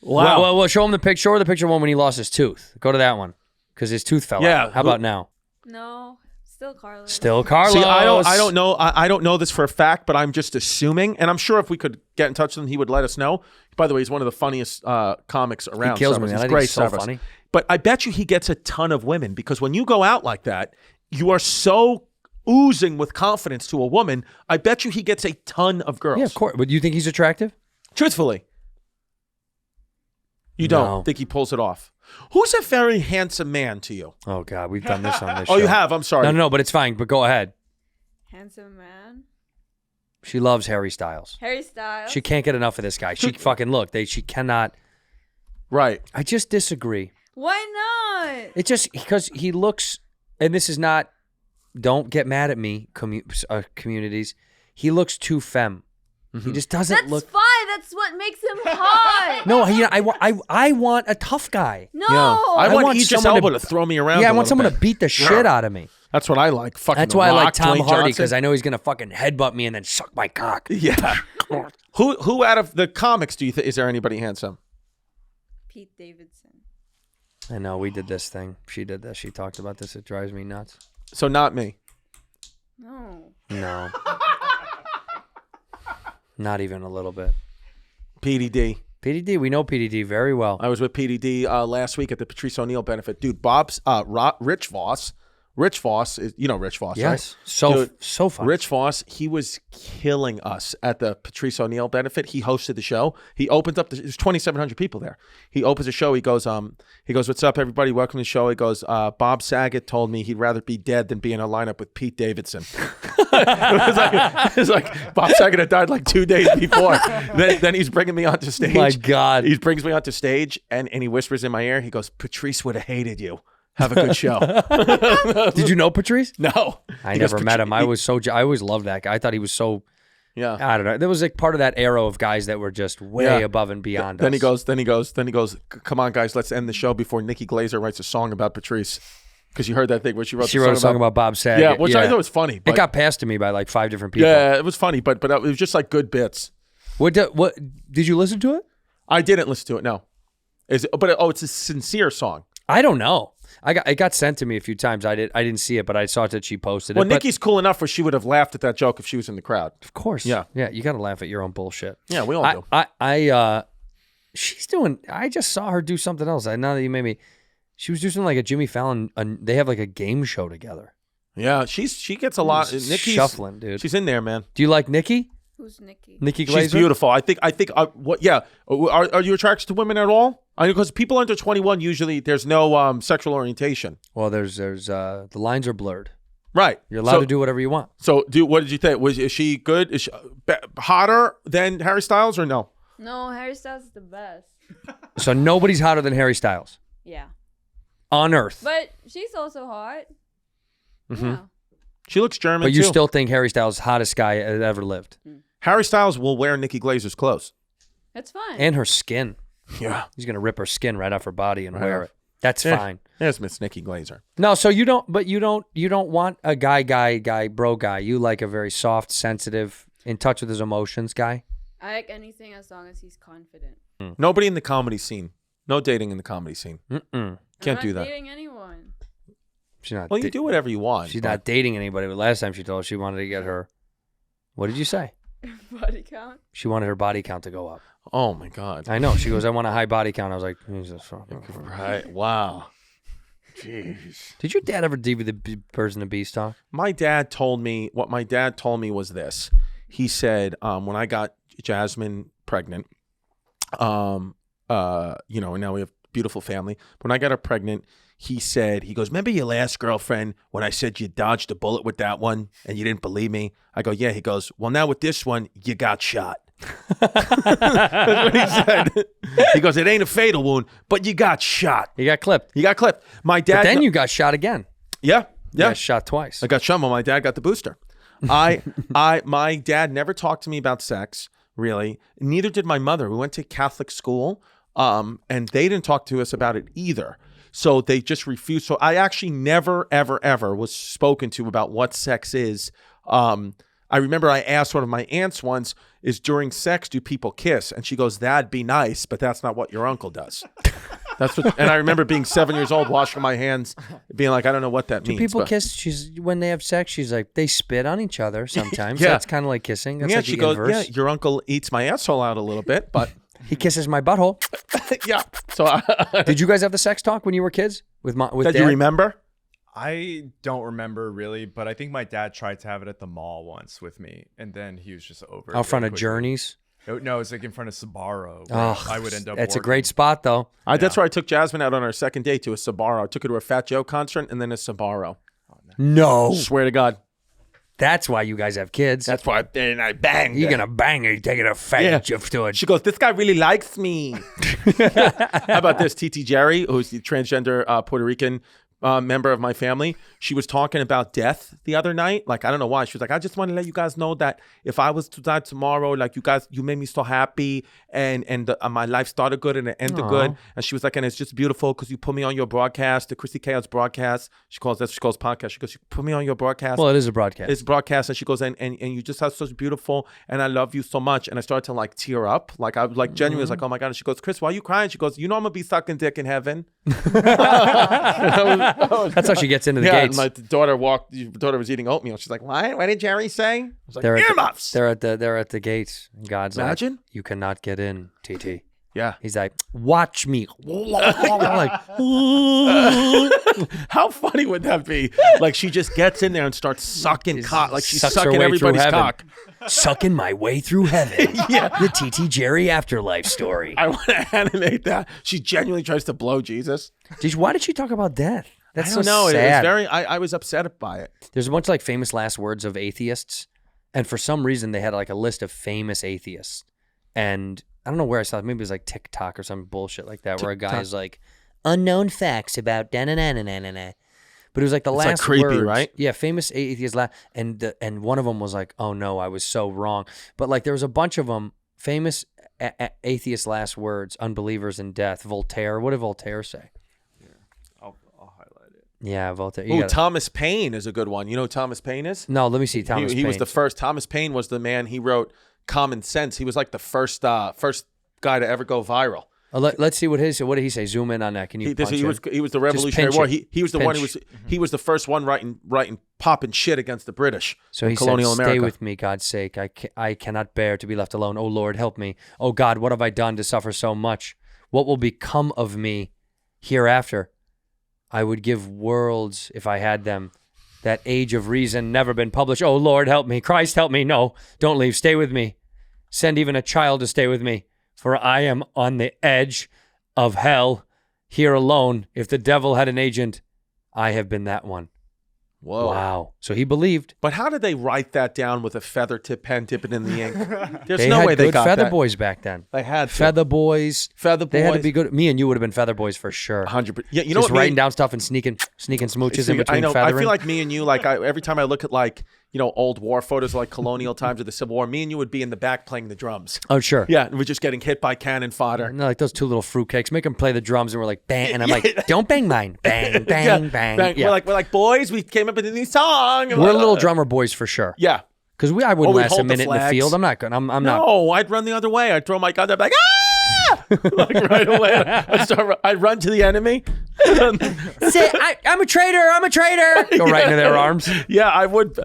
Wow. Well, show him the picture. Show the picture one when he lost his tooth. Go to that one because his tooth fell Yeah, out. How about now? No, still Carlos. Still Carlos. See, I don't know. I don't know this for a fact, but I'm just assuming, and I'm sure if we could get in touch with him, he would let us know. By the way, he's one of the funniest comics around. He kills me, Stavros. man. I He's think great. he's so Stavros. funny. But I bet you he gets a ton of women because when you go out like that, you are so oozing with confidence to a woman. I bet you he gets a ton of girls. Yeah, of course. But do you think he's attractive? Truthfully, you don't No. think he pulls it off. Who's a very handsome man to you? Oh God, we've done this on this. Oh, show. you have. I'm sorry. No, but it's fine. But go ahead. Handsome man. She loves Harry Styles. Hairstyle. She can't get enough of this guy. She fucking she cannot. Right. I just disagree. Why not? It just because he looks, and this is not. Don't get mad at me, communities. He looks too femme. He just doesn't That's look. fine. That's what makes him hot. No, I want a tough guy. No. Yeah. I want Idris someone Elba to throw me around. Yeah, I a want little someone bit. to beat the shit out of me. That's what I like. Fucking. That's The why I like Rock, Tom Dwayne Hardy Johnson. because I know he's gonna fucking headbutt me and then suck my cock. Yeah. Who out of the comics do you think is there anybody handsome? Pete Davidson. I know we did this thing. She did this. She talked about this. It drives me nuts. So not me. No. No. Not even a little bit. PDD. PDD, we know PDD very well. I was with PDD last week at the Patrice O'Neill benefit. Dude, Bob's Rich Voss. Rich Voss is Rich Voss, Yes. right? So fun. Rich Voss, he was killing us at the Patrice O'Neill benefit. He hosted the show. He opened up. There's 2,700 people there. He opens the show. He goes, "What's up, everybody? Welcome to the show." He goes, "Bob Saget told me he'd rather be dead than be in a lineup with Pete Davidson." it was like Bob Saget had died like 2 days before. then he's bringing me onto stage. My God. He brings me onto stage and he whispers in my ear. He goes, "Patrice would have hated you. Have a good show." Did you know Patrice? No, I He goes, never met him. I always loved that guy. I thought he was so. Yeah. I don't know. There was like part of that era of guys that were just way Yeah. above and beyond. Then us. he goes. Come on, guys, let's end the show before Nikki Glazer writes a song about Patrice. Because you heard that thing where she wrote. She wrote a song about Bob Saget. Yeah, which I thought was funny. It But, got passed to me by like 5 different people. yeah, it was funny, but it was just like good bits. What did you listen to it? I didn't listen to it. No, it's a sincere song. I don't know. It got sent to me a few times. I didn't see it, but I saw that she posted Well, it. But Nikki's cool enough where she would have laughed at that joke if she was in the crowd. of course. Yeah. Yeah. You got to laugh at your own bullshit. Yeah, we all do. She's doing. I just saw her do something else. Now that you made me, she was doing like a Jimmy Fallon. They have like a game show together. Yeah, she gets a lot. Nikki's shuffling, dude. She's in there, man. Do you like Nikki? Who's Nikki? Nikki Glazer? She's beautiful. I think. What? Yeah. Are you attracted to women at all? I mean, because people under 21 usually there's no sexual orientation. Well, there's the lines are blurred. Right. You're allowed to do whatever you want. So, what did you think? Is she good? Is she hotter than Harry Styles or no? No, Hairstyle's is the best. So nobody's hotter than Harry Styles Yeah. on earth. But she's also hot. Mm-hmm. Yeah. She looks German But you too. still think Harry Styles is the hottest guy that ever lived. Harry Styles will wear Nikki Glazer's clothes. That's fine. And her skin. Yeah. He's going to rip her skin right off her body and Right wear off. it. That's fine. There's Miss Nikki Glazer. No, so you don't want a guy, bro guy. You like a very soft, sensitive, in touch with his emotions guy. I like anything as long as he's confident. Nobody in the comedy scene. No dating in the comedy scene. Mm-mm. Can't I'm do not that. dating anyone. She's not. Well, you do whatever you want. She's but- not dating anybody. But last time she told us she wanted to get her. What did you say? Body count. She wanted her body count to go up. Oh my God. I know. She goes, I want a high body count. I was like, Jesus. Fucking Christ. Right. Wow. Jeez. Did your dad ever do the Birds and the Bees talk? My dad told me was this. He said, when I got Jasmine pregnant, and now we have a beautiful family. When I got her pregnant, he goes, remember your last girlfriend when I said you dodged a bullet with that one and you didn't believe me? I go, yeah. He goes, well, now with this one, you got shot. That's what he said. He goes, it ain't a fatal wound, but you got shot. You got clipped. You got clipped. My dad. But then you got shot again. Yeah. You got shot twice. I got shot when my dad got the booster. My dad never talked to me about sex, really. Neither did my mother. We went to Catholic school, and they didn't talk to us about it either. So they just refused. So I actually never, ever, ever was spoken to about what sex is. I remember I asked one of my aunts once, is during sex, do people kiss? And she goes, that'd be nice, but that's not what your uncle does. That's what. And I remember being 7 years old, washing my hands, being like, I don't know what that means. Do people but, kiss? When they have sex, she's like, they spit on each other sometimes. Yeah. That's kind of like kissing. That's yeah, like she the goes, inverse. yeah, your uncle eats my asshole out a little bit, but He kisses my butthole. yeah. So Did you guys have the sex talk when you were kids with did Dad? you remember? I don't remember really, but I think my dad tried to have it at the mall once with me, and then he was just over it Out front really of quickly. Journeys? No, it's like in front of Sbarro. where Oh, I would end up. That's a working. great spot, though. That's where I took Jasmine out on our second date to a Sbarro. I took her to a Fat Joe concert and then a Sbarro. No. Swear to God. That's why you guys have kids. That's why I banged. You're going to bang her. You're taking a fat Yeah. jiff to it. She goes, this guy really likes me. How about this? TT Jerry, who's the transgender Puerto Rican member of my family, she was talking about death the other night. Like, I don't know why. She was like, I just want to let you guys know that if I was to die tomorrow, like you made me so happy and my life started good and it ended good. And she was like, and it's just beautiful because you put me on your broadcast, the Chrissy Chaos broadcast. She calls podcast. She goes, you put me on your broadcast. Well, it is a broadcast. It's broadcast. And she goes, and you just have such beautiful, and I love you so much. And I started to like tear up. Like I was like genuinely was like, oh my God. And she goes, Chris, why are you crying? She goes, you know I'm gonna be sucking dick in heaven. That's how she gets into the Yeah, gates. my daughter was eating oatmeal. She's like, what did Jerry say? I was like, They're earmuffs. They're at the gates. And God's Imagine. like, you cannot get in, TT. Yeah. He's like, watch me. like, How funny would that be? Like she just gets in there and starts sucking cock. Like she's Sucks her sucking way through everybody's heaven. cock. Sucking my way through heaven. Yeah. The TT Jerry afterlife story. I want to animate that. She genuinely tries to blow Jesus. Why did she talk about death? That's I don't so know. It was sad. very. I was upset by it. There's a bunch of like famous last words of atheists, and for some reason they had like a list of famous atheists, and I don't know where I saw it. Maybe it was like TikTok or some bullshit like that, where a guy is like unknown facts about da-na-na-na-na-na-na. But it was like the last like creepy, words. right? Yeah, famous atheists. And one of them was like, "Oh no, I was so wrong." But like there was a bunch of them famous atheist last words, unbelievers in death. Voltaire. What did Voltaire say? I'll highlight it. Yeah, Voltaire. Ooh, Thomas Paine is a good one. You know who Thomas Paine is? No, let me see. Thomas He was Paine. the first. Thomas Paine was the man. He wrote Common Sense. He was like the first guy to ever go viral. Let's see what did he say? Zoom in on that. Can you? He was the Revolutionary pinch War. it. He was the one who Pinch. he was the first one writing popping shit against the British. So he colonial said, America. "Stay with me, God's sake. I cannot bear to be left alone. Oh Lord, help me. Oh God, what have I done to suffer so much? What will become of me hereafter? I would give worlds if I had them. That age of reason never been published. Oh Lord, help me. Christ, help me. No, don't leave. Stay with me. Send even a child to stay with me, for I am on the edge of hell, here alone. If the devil had an agent, I have been that one." Whoa. Wow. So he believed. But how did they write that down with a feather tip pen, dip it in the ink? There's They no had way they good got feather that. boys back then. They had to. Feather boys. Feather They had to boys. be good. Me and you would have been feather boys for sure. 100%. Yeah, you know Just what? writing down stuff and sneaking smooches in between I know. feathering. I feel like me and you, like every time I look at like old war photos like colonial times or the Civil War, me and you would be in the back playing the drums. Oh, sure. Yeah, and we're just getting hit by cannon fodder. No, like those two little fruitcakes. Make them play the drums, and we're like, bang. And I'm like, don't bang mine. Bang, bang, Yeah, bang. Yeah. We're like, boys, we came up with a new song. We're little drummer boys for sure. Yeah. Because I wouldn't we'd last a hold the minute in the flags. field. I'm not good. I'm not. No, I'd run the other way. I'd throw my gun. I'd be like, ah! Like right away. I'd run to the enemy. Say, I'm a traitor. I'm a traitor. Go right into their arms. Yeah, I would.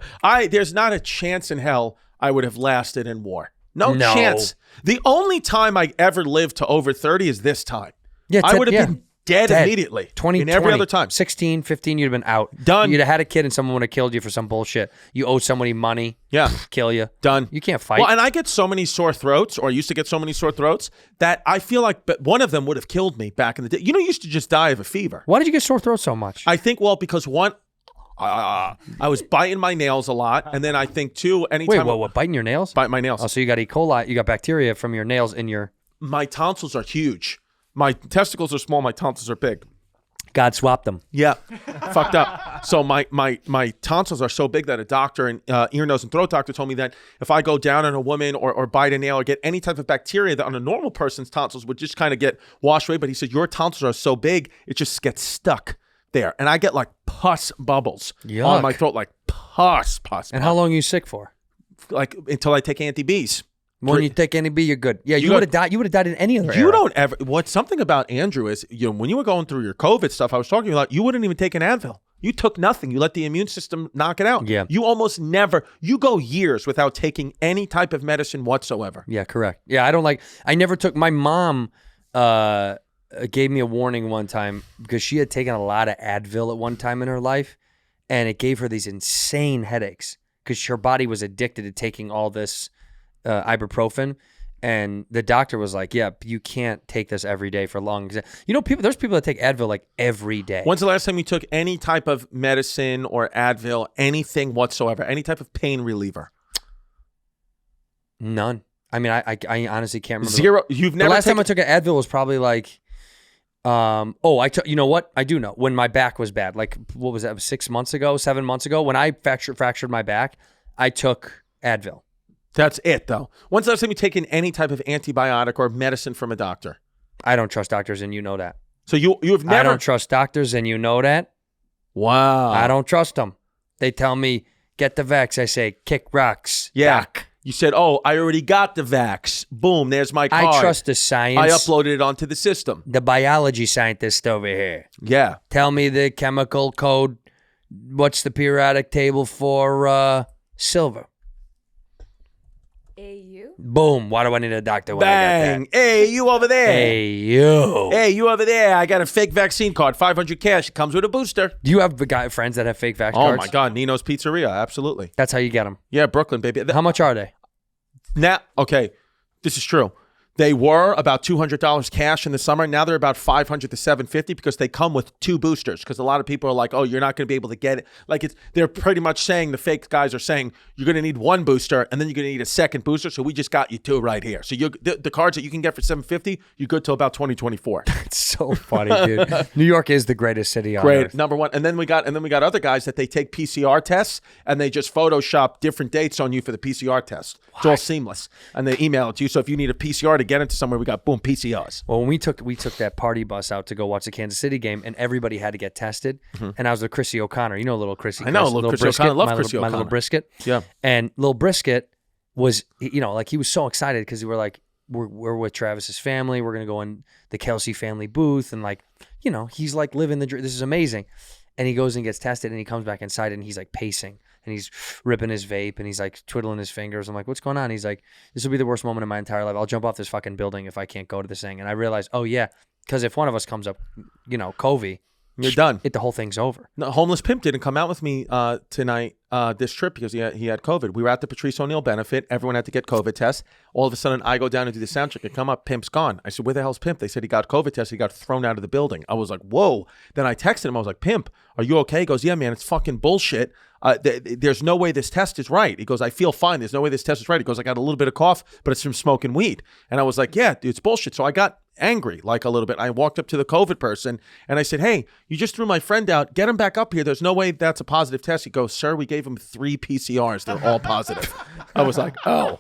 There's not a chance in hell I would have lasted in war. No chance. The only time I ever lived to over 30 is this time. Yeah, I would have been dead Dead. immediately. 20, in every 20, other time. 16, 15, you'd have been out. Done. You'd have had a kid and someone would have killed you for some bullshit. You owe somebody money. Yeah. Kill you. Done. You can't fight. Well, and I get so many sore throats, or I used to get so many sore throats, that I feel like one of them would have killed me back in the day. You know, you used to just die of a fever. Why did you get sore throat so much? I think, well, because one, I was biting my nails a lot, and then I think, two, anytime Wait, what? Biting your nails? bite my nails. Oh, so you got E. coli. You got bacteria from your nails in your... My tonsils are huge. My testicles are small. My tonsils are big. God swapped them. Yeah, fucked up. So my tonsils are so big that a doctor, and ear, nose, and throat doctor told me that if I go down on a woman or bite a nail or get any type of bacteria that on a normal person's tonsils would just kind of get washed away. But he said, your tonsils are so big, it just gets stuck there. And I get like pus bubbles on my throat, like pus. And how long are you sick for? Like until I take anti-B's. When you take any B, you're good. Yeah, you would have died. You would have died in any other era. You don't ever. What's something about Andrew is, when you were going through your COVID stuff, I was talking about, you wouldn't even take an Advil. You took nothing. You let the immune system knock it out. Yeah. You almost never. You go years without taking any type of medicine whatsoever. Yeah, correct. Yeah, I never took. My mom gave me a warning one time because she had taken a lot of Advil at one time in her life, and it gave her these insane headaches because her body was addicted to taking all this ibuprofen, and the doctor was like, "Yeah, you can't take this every day for long." You know, there's people that take Advil like every day. When's the last time you took any type of medicine or Advil, anything whatsoever, any type of pain reliever? None. I mean, I honestly can't remember. Zero. You've never. The last time I took an Advil was probably like, I took. You know what? I do know when my back was bad. Like, what was that? 6 months ago, 7 months ago, when I fractured my back, I took Advil. That's it, though. When's the last time you taken any type of antibiotic or medicine from a doctor? I don't trust doctors, and you know that. So you've never. I don't trust doctors, and you know that. Wow. I don't trust them. They tell me get the vax. I say kick rocks. Yeah. Doc. You said, "Oh, I already got the vax. Boom, there's my card. I trust the science. I uploaded it onto the system." The biology scientist over here. Yeah. Tell me the chemical code. What's the periodic table for silver? AU? Boom. Why do I need a doctor when I Bang. got that? Hey, you over there. Hey, you. Hey, you over there. I got a fake vaccine card, 500 cash. It comes with a booster. Do you have friends that have fake vax Oh, cards? my God. Nino's Pizzeria. Absolutely. That's how you get them. Yeah, Brooklyn, baby. How much are they? Now, okay, this is true. They were about $200 cash in the summer. Now they're about $500 to $750 because they come with 2 boosters. Because a lot of people are like, "Oh, you're not going to be able to get it." Like they're pretty much saying, the fake guys are saying, you're going to need 1 booster and then you're going to need a second booster. So we just got you 2 right here. So the cards that you can get for $750, you're good till about 2024. It's so funny, dude. New York is the greatest city on Great, earth. number one. And then we got other guys that they take PCR tests and they just Photoshop different dates on you for the PCR test. It's all seamless, and they email it to you. So if you need a PCR to get into somewhere, we got boom PCRs. Well, when we took that party bus out to go watch the Kansas City game, and everybody had to get tested, and I was with Chrissy O'Connor. You know, little Chrissy. I know little Chrissy brisket, O'Connor. Love Chrissy my O'Connor. little brisket. Yeah. And little brisket was, like he was so excited because we were like, we're with Travis's family. We're gonna go in the Kelsey family booth, and he's like living the dream. This is amazing. And he goes and gets tested, and he comes back inside, and he's like pacing, and he's ripping his vape, and he's like twiddling his fingers. I'm like, what's going on? He's like, this will be the worst moment of my entire life. I'll jump off this fucking building if I can't go to this thing. And I realized, oh yeah, because if one of us comes up, COVID, You're done. the whole thing's over. No, Homeless Pimp didn't come out with me tonight, this trip, because he had COVID. We were at the Patrice O'Neill benefit. Everyone had to get COVID tests. All of a sudden, I go down and do the sound check. I come up, Pimp's gone. I said, where the hell's Pimp? They said he got COVID test. He got thrown out of the building. I was like, whoa. Then I texted him. I was like, Pimp, are you okay? He goes, yeah, man, it's fucking bullshit. There's no way this test is right. He goes, I feel fine. There's no way this test is right. He goes, I got a little bit of cough, but it's from smoking weed. And I was like, yeah, dude, it's bullshit. So I got angry, like a little bit. I walked up to the COVID person and I said, hey, you just threw my friend out. Get him back up here. There's no way that's a positive test. He goes, sir, we gave him 3 PCRs. They're all positive. I was like, oh.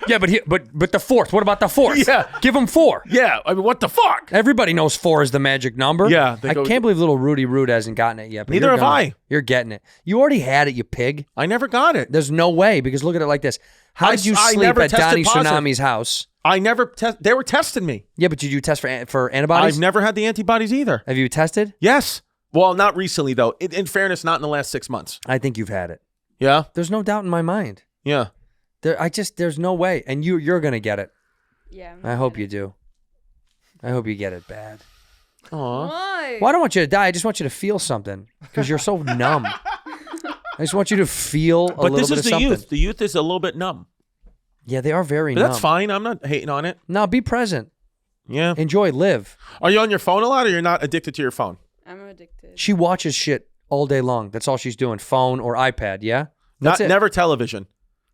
Yeah, but the fourth. What about the fourth? Yeah. Give him 4. Yeah. I mean, what the fuck? Everybody knows 4 is the magic number. Yeah, I can't believe little Rudy Rude hasn't gotten it yet. But Neither have I. You're getting it. You already had it, you pig. I never got it. There's no way, because look at it like this. How did you I sleep never at tested Donnie positive. Tsunami's house? I never they were testing me. Yeah, but did you test for antibodies? I've never had the antibodies either. Have you tested? Yes. Well, not recently, though. In fairness, not in the last 6 months. I think you've had it. Yeah? There's no doubt in my mind. Yeah. There's no way. And you're going to get it. Yeah. I hope you do. I hope you get it bad. Aw. Why? Well, I don't want you to die. I just want you to feel something because you're so numb. I just want you to feel a But little this bit is of the something. youth. The youth is a little bit numb. Yeah, they are very But numb. that's fine. I'm not hating on it. No, be present. Yeah. Enjoy, live. Are you on your phone a lot, or you're not addicted to your phone? I'm addicted. She watches shit all day long. That's all she's doing. Phone or iPad, yeah? That's it. Never television.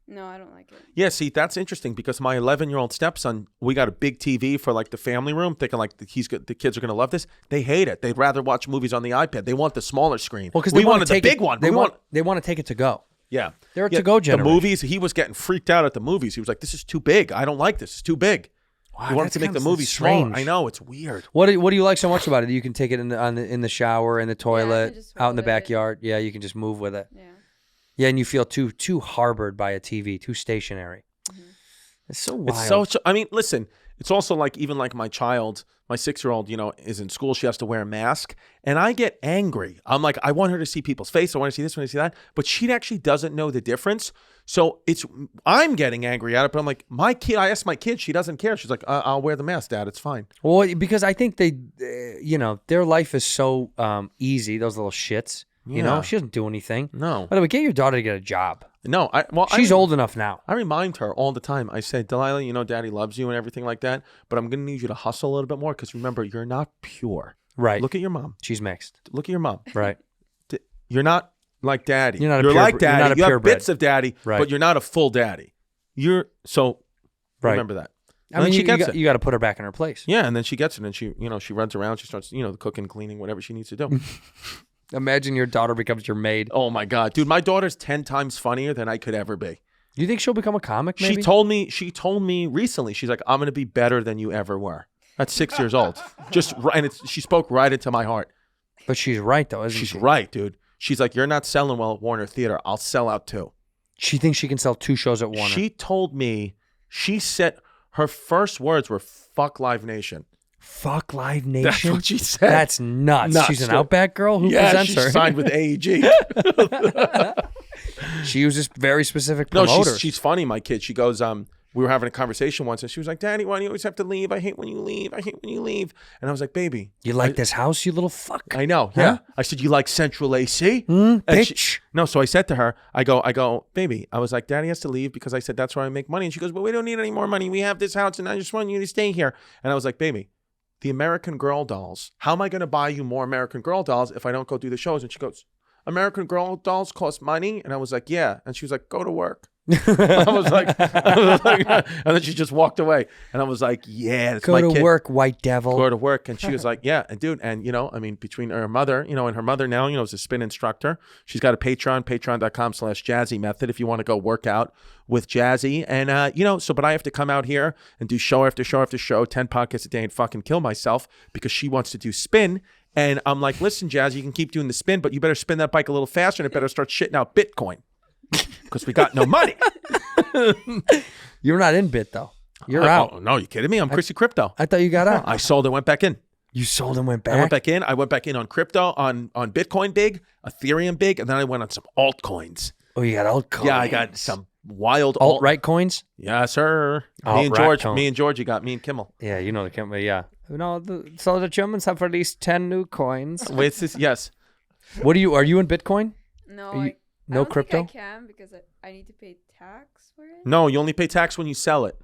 No, I don't like it. Yeah, see, that's interesting because my 11-year-old stepson, we got a big TV for like the family room, thinking like the kids are gonna love this. They hate it. They'd rather watch movies on the iPad. They want the smaller screen. Well, because we wanted the big one. They but want to take it to go. Yeah, They're a to-go generation. The movies, he was getting freaked out at the movies. He was like, "This is too big. I don't like this. It's too big." Wow, he wanted that's to make the kinda movie smaller. strange. I know, it's weird. What do you like so much about it? You can take it in the shower, in the toilet, just out in the roll with it. backyard. Yeah, you can just move with it. Yeah. Yeah, and you feel too harbored by a TV, too stationary. It's so wild. It's so. I mean, listen. It's also like even like my child, my 6-year-old, is in school. She has to wear a mask, and I get angry. I'm like, I want her to see people's face. I want to see this, I want to see that, but she actually doesn't know the difference. So I'm getting angry at it. But I'm like, my kid. I asked my kid. She doesn't care. She's like, I'll wear the mask, Dad. It's fine. Well, because I think they, their life is so easy. Those little shits. Yeah. She doesn't do anything. No. By the way, get your daughter to get a job. No. She's old enough now. I remind her all the time. I say, Delilah, Daddy loves you and everything like that, but I'm going to need you to hustle a little bit more because remember, you're not pure. Right. Look at your mom. She's mixed. Look at your mom. Right. You're not like Daddy. You're not You're like you're Daddy. not a You have purebred. bits of Daddy, Right. but you're not a full Daddy. Right. Remember that. I And mean, then she you gets got, it. you got to put her back in her place. Yeah, and then she gets it, and she runs around. She starts, the cooking, cleaning, whatever she needs to do. Imagine your daughter becomes your maid. Oh my God, dude, my daughter's 10 times funnier than I could ever be. Do you think she'll become a comic? Maybe. She told me recently. She's like, I'm gonna be better than you ever were. That's 6 years old. She spoke right into my heart. But she's right though, isn't She's she? right, dude. She's like, you're not selling well at Warner Theater. I'll sell out too. She thinks she can sell 2 shows at Warner. She told me, she said her first words were "fuck Live Nation." Fuck Live Nation. That's what she said. That's nuts. She's an dude. Outback girl. Who Yeah, presents she's her? signed with AEG. She uses very specific No, promoters. she's funny, my kid. She goes, we were having a conversation once, and she was like, Daddy, why do you always have to leave? I hate when you leave. I hate when you leave. And I was like, baby. You like this house, you little fuck? I know, Huh? yeah. I said, you like Central AC? And bitch. no, so I said to her, I go, baby, I was like, Daddy has to leave because I said that's where I make money. And she goes, but we don't need any more money. We have this house, and I just want you to stay here. And I was like, baby, the American Girl dolls, how am I going to buy you more American Girl dolls if I don't go do the shows? And she goes, American Girl dolls cost money? And I was like, yeah. And she was like, go to work. I was like, and then she just walked away. And I was like, yeah, that's Go my to kid. work, white devil. Go to work. And she was like, yeah. And dude, and I mean, between her mother, and her mother now, is a spin instructor. She's got a Patreon, patreon.com/Jazzy Method if you want to go work out with Jazzy. And, but I have to come out here and do show after show after show, 10 podcasts a day and fucking kill myself because she wants to do spin. And I'm like, listen, Jazzy, you can keep doing the spin, but you better spin that bike a little faster and it better start shitting out Bitcoin because we got no money. You're not in Bit though. You're out. Oh, no, you kidding me? I'm Chrissy Crypto. I thought you got out. I sold and went back in. You sold and went back. I went back in. I went back in on crypto, on Bitcoin big, Ethereum big, and then I went on some altcoins. Oh, you got altcoins. Yeah, I got some wild alt-right coins. Yeah, sir. Alt-right Me and George, you got me and Kimmel. Yeah, you know the Kimmel. Yeah. So the Germans have released 10 new coins. Wait, yes. What are you in Bitcoin? No, Are you- I no don't crypto? think I can because I need to pay tax for it. No, you only pay tax when you sell it.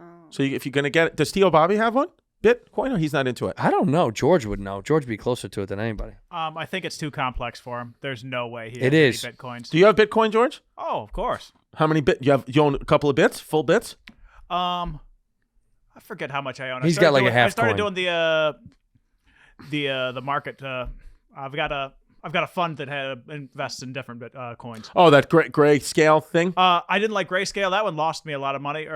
Oh. So if you're gonna get it, does Theo Bobby have one? Bitcoin, or he's not into it? I don't know. George would know. George would be closer to it than anybody. I think it's too complex for him. There's no way he It has is. any bitcoins. Do you have Bitcoin, George? Oh, of course. How many bit? You own a couple of bits, full bits? I forget how much I own. He's got like a half I started coin. doing the market. I've got a fund that invests in different coins. Oh, that gray scale thing. I didn't like Grayscale. That one lost me a lot of money,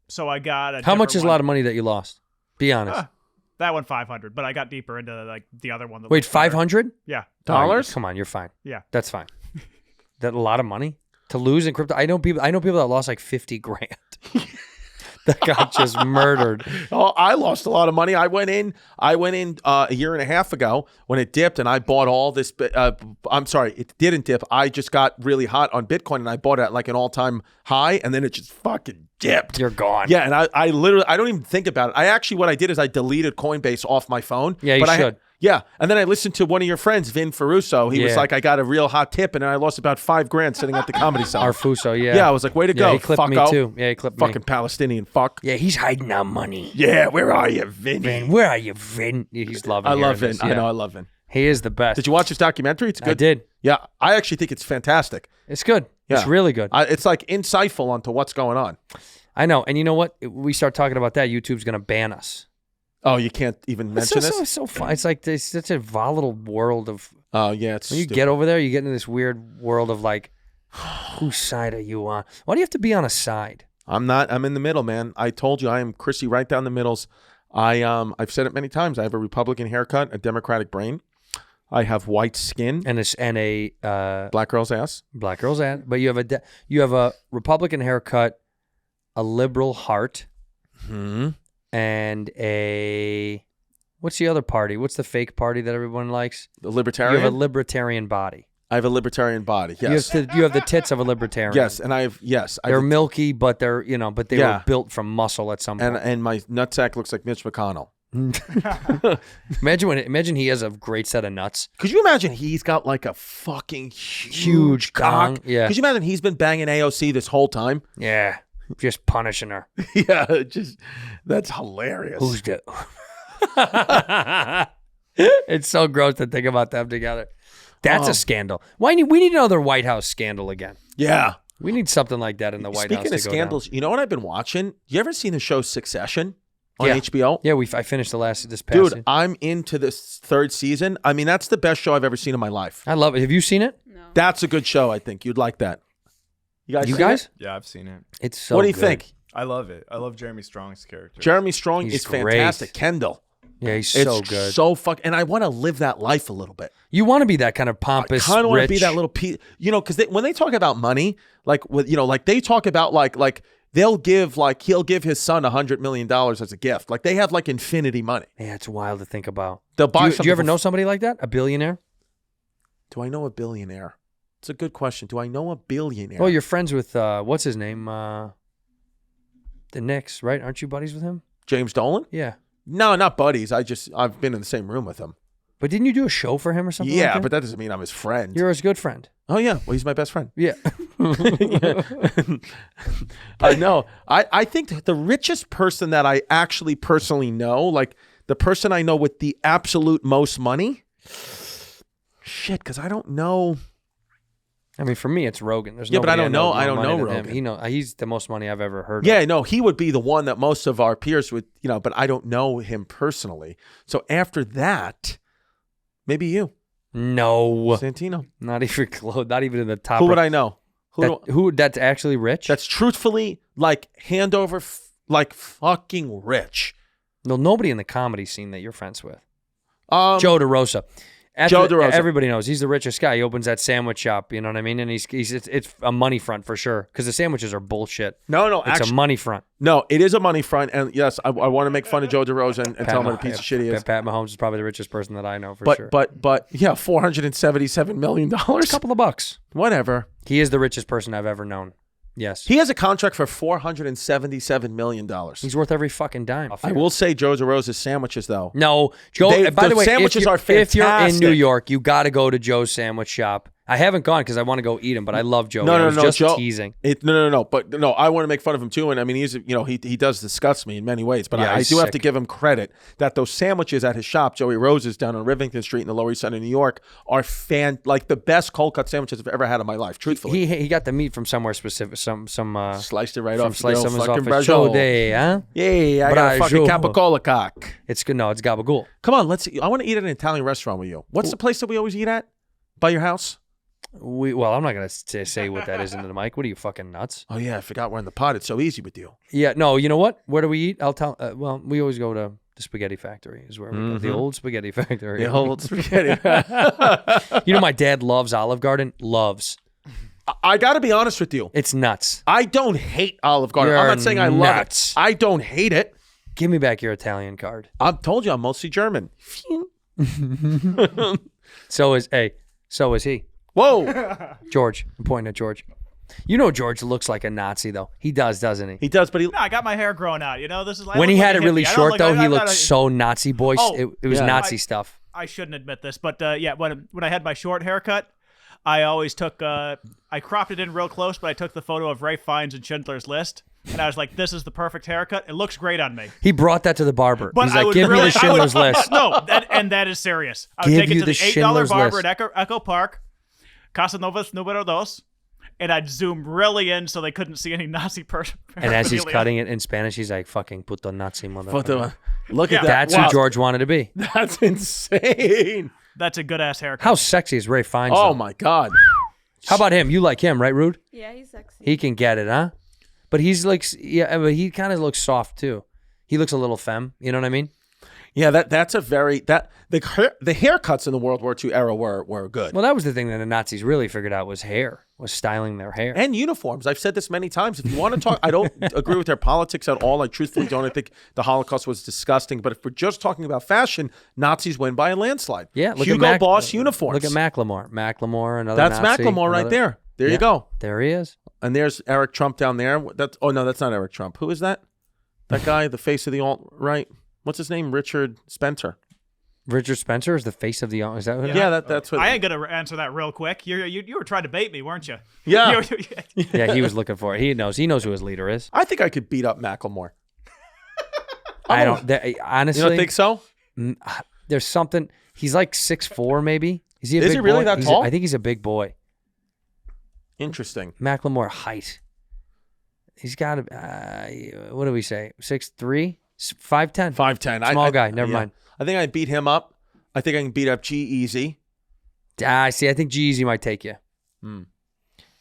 so I got How much is a lot of money that you lost? Be honest. that one 500, but I got deeper into like the other one. That Wait, was better. 500 Yeah. Dollars? Come on, you're fine. Yeah. That's fine. That a lot of money to lose in crypto. I know people that lost like 50 grand. That got just murdered. Oh, I lost a lot of money. I went in a year and a half ago when it dipped, and I bought all this. I'm sorry, it didn't dip. I just got really hot on Bitcoin, and I bought it at like an all-time high, and then it just fucking dipped. You're gone. Yeah, and I literally, I don't even think about it. What I did is I deleted Coinbase off my phone. Yeah, you should. Yeah, and then I listened to one of your friends, Vin Ferruso. He was Yeah. like, I got a real hot tip, and then I lost about $5,000 sitting at the Comedy Cellar. Arfuso, yeah. Yeah, I was like, way to go, he clipped me fucko. too. Yeah, he clipped Fucking me. Palestinian fuck. Yeah, he's hiding our money. Yeah, where are you, Vin? Vin, where are you, Vin? He's loving I love hearing Vin. this, I yeah. know, I love Vin. He is the best. Did you watch his documentary? It's good. I did. Yeah, I actually think it's fantastic. It's good. Yeah. It's really good. It's like insightful onto what's going on. I know. And you know what? We start talking about that, YouTube's going to ban us. Oh, you can't even mention It's this? so fun. It's like this such a volatile world of. Oh, yeah, it's When you stupid. get over there, you get into this weird world of like, whose side are you on? Why do you have to be on a side? I'm not. I'm in the middle, man. I told you I am Chrissy right down the middles. I've said it many times. I have a Republican haircut, a Democratic brain. I have white skin, And a black girl's ass. black girl's ass, but you have a Republican haircut, a liberal heart, Hmm. and a what's the other party? What's the fake party that everyone likes? The You libertarian. have a libertarian body. I have a libertarian body. Yes. You have the tits of a libertarian. Yes, and I have They're milky, but they Yeah. were built from muscle at some point. and my nutsack looks like Mitch McConnell. Imagine he has a great set of nuts. Could you imagine he's got like a fucking Huge cock? dong, yeah. Could you imagine he's been banging AOC this whole time? Yeah, just punishing her. Yeah, that's hilarious. Who's the? It's so gross to think about them together. That's a scandal. We need another White House scandal again. Yeah. We need something like that in the White House. Speaking of to go down. scandals, you know what I've been watching? You ever seen the show Succession on Yeah. HBO? Yeah, I finished this past. Dude, season. I'm into this third season. I mean, that's the best show I've ever seen in my life. I love it. Have you seen it? No. That's a good show, I think. You'd like that. You guys? You seen guys? it? Yeah, I've seen it. It's so. What do you good. think? I love it. I love Jeremy Strong's character. Jeremy Strong He's is fantastic. great. Kendall. Yeah, he's It's so good. so and I want to live that life a little bit. You want to be that kind of pompous, I kind of want to rich. be that little piece, because when they talk about money, like with, like they talk about like he'll give his son $100 million as a gift. Like they have like infinity money. Yeah, it's wild to think about. They'll buy. Do you ever know somebody like that? A billionaire? Do I know a billionaire? It's a good question. Do I know a billionaire? Well, you're friends with what's his name? The Knicks, right? Aren't you buddies with him? James Dolan? Yeah. No, not buddies. I've been in the same room with him. But didn't you do a show for him or something? Yeah, like that? but that doesn't mean I'm his friend. You're his good friend. Oh yeah, well he's my best friend. Yeah. I know. I think the richest person that I actually personally know, like the person I know with the absolute most money. Shit, because I don't know. I mean, for me, it's Rogan. There's Yeah, but I nobody don't know- more I don't money know than him. Rogan. He's the most money I've ever heard. Yeah, of. no, he would be the one that most of our peers would, but I don't know him personally. So after that, maybe you, No, Santino. not even close. Not even in the top. Who would I know? That's actually rich? That's truthfully like hand over, like fucking rich. No, nobody in the comedy scene that you're friends with. Joe Joe DeRosa. Joe DeRosa. Everybody knows he's the richest guy. He opens that sandwich shop. You know what I mean? And it's a money front for sure because the sandwiches are bullshit. No, It's actually, a money front. no, it is a money front, and yes, I want to make fun of Joe DeRosa and tell him what a piece of shit he is. Pat Mahomes is probably the richest person that I know for But sure. but yeah, $477 million. a couple of bucks. Whatever. He is the richest person I've ever known. Yes. He has a contract for $477 million. He's worth every fucking dime. I will say Joe DeRosa's sandwiches though. No, Joe. By the the way, sandwiches are if you're in fantastic. New York, you got to go to Joe's Sandwich Shop. I haven't gone because I want to go eat them, but I love Joe. I was just Joe, teasing. No. But no, I want to make fun of him too. And I mean, he does disgust me in many ways. But Yeah, I he's do have sick. to give him credit that those sandwiches at his shop, Joey Rose's, down on Rivington Street in the Lower East Side of New York, are like the best cold cut sandwiches I've ever had in my life. Truthfully, He got the meat from somewhere specific. Some sliced it right from off. slice the some fucking off his Brazzol. shoulder, huh? Yeah, I got a fucking Brazzol. capicola cock. It's good. No, it's gabagool. Come on, let's. I want to eat at an Italian restaurant with you. What's the place that we always eat at? By your house? Well, I'm not gonna say what that is into the mic. What are you fucking nuts? Oh yeah, I forgot we're in the pod. It's so easy with you. Yeah, no. You know what? Where do we eat? I'll tell. Well, we always go to the Spaghetti Factory. Is where we go. The old Spaghetti Factory. The old spaghetti. You know, my dad loves Olive Garden. Loves. I got to be honest with you. It's nuts. I don't hate Olive Garden. I'm You're not saying I love nuts. it. I don't hate it. Give me back your Italian card. I've told you I'm mostly German. So is he. Whoa. George. I'm pointing at George. You know George looks like a Nazi though. He does, doesn't he? He does, but he. No, I got my hair growing out. You know, this is When he had it really short though, he looked like so Nazi boy. Oh, It was yeah. Nazi stuff. I shouldn't admit this, but yeah, when I had my short haircut, I always took I cropped it in real close, but I took the photo of Ray Fiennes and Schindler's List, and I was like, "This is the perfect haircut. It looks great on me." He brought that to the barber. But He's I like, would "Give me really, the Schindler's List." No, that is serious. I would Give take it you to the the $8 Schindler's barber List. at Echo Park, Casa Novas Número Dos, and I'd zoom really in so they couldn't see any Nazi person. And as he's cutting it in Spanish, he's like, "Fucking puto Nazi motherfucker." Look at that. That's Wow. who George wanted to be. That's insane. That's a good ass haircut. How sexy is Ray Fiennes? Oh though? my God. How about him? You like him, right, Rude? Yeah, he's sexy. He can get it, huh? But he's like, yeah, but he kind of looks soft too. He looks a little femme. You know what I mean? Yeah, that's a very the haircuts in the World War II era were good. Well, that was the thing that the Nazis really figured out was hair, was styling their hair. And uniforms. I've said this many times. If you want to talk, I don't agree with their politics at all. I truthfully don't. I think the Holocaust was disgusting. But if we're just talking about fashion, Nazis win by a landslide. Yeah, look Hugo at Boss uniforms. Look at Macklemore. Macklemore, another That's Nazi, Macklemore right there. There you go. There he is. And there's Eric Trump down there. That's that's not Eric Trump. Who is that? That guy, the face of the alt-right. What's his name? Richard Spencer. Richard Spencer is the face of the. Is that what? it is? Yeah, that's what. I ain't gonna answer that real quick. You were trying to bait me, weren't you? Yeah. Yeah, he was looking for it. He knows who his leader is. I think I could beat up Macklemore. I don't. Honestly, You don't think so? there's something. He's like 6'4", maybe. Is he? Is he really that tall? I think he's a big boy. Interesting. Macklemore height. He's got what do we say? 6'3", 5'10". 5'10". Small guy. Never mind. I think I beat him up. I think I can beat up G-Eazy. See. I think G-Eazy might take you.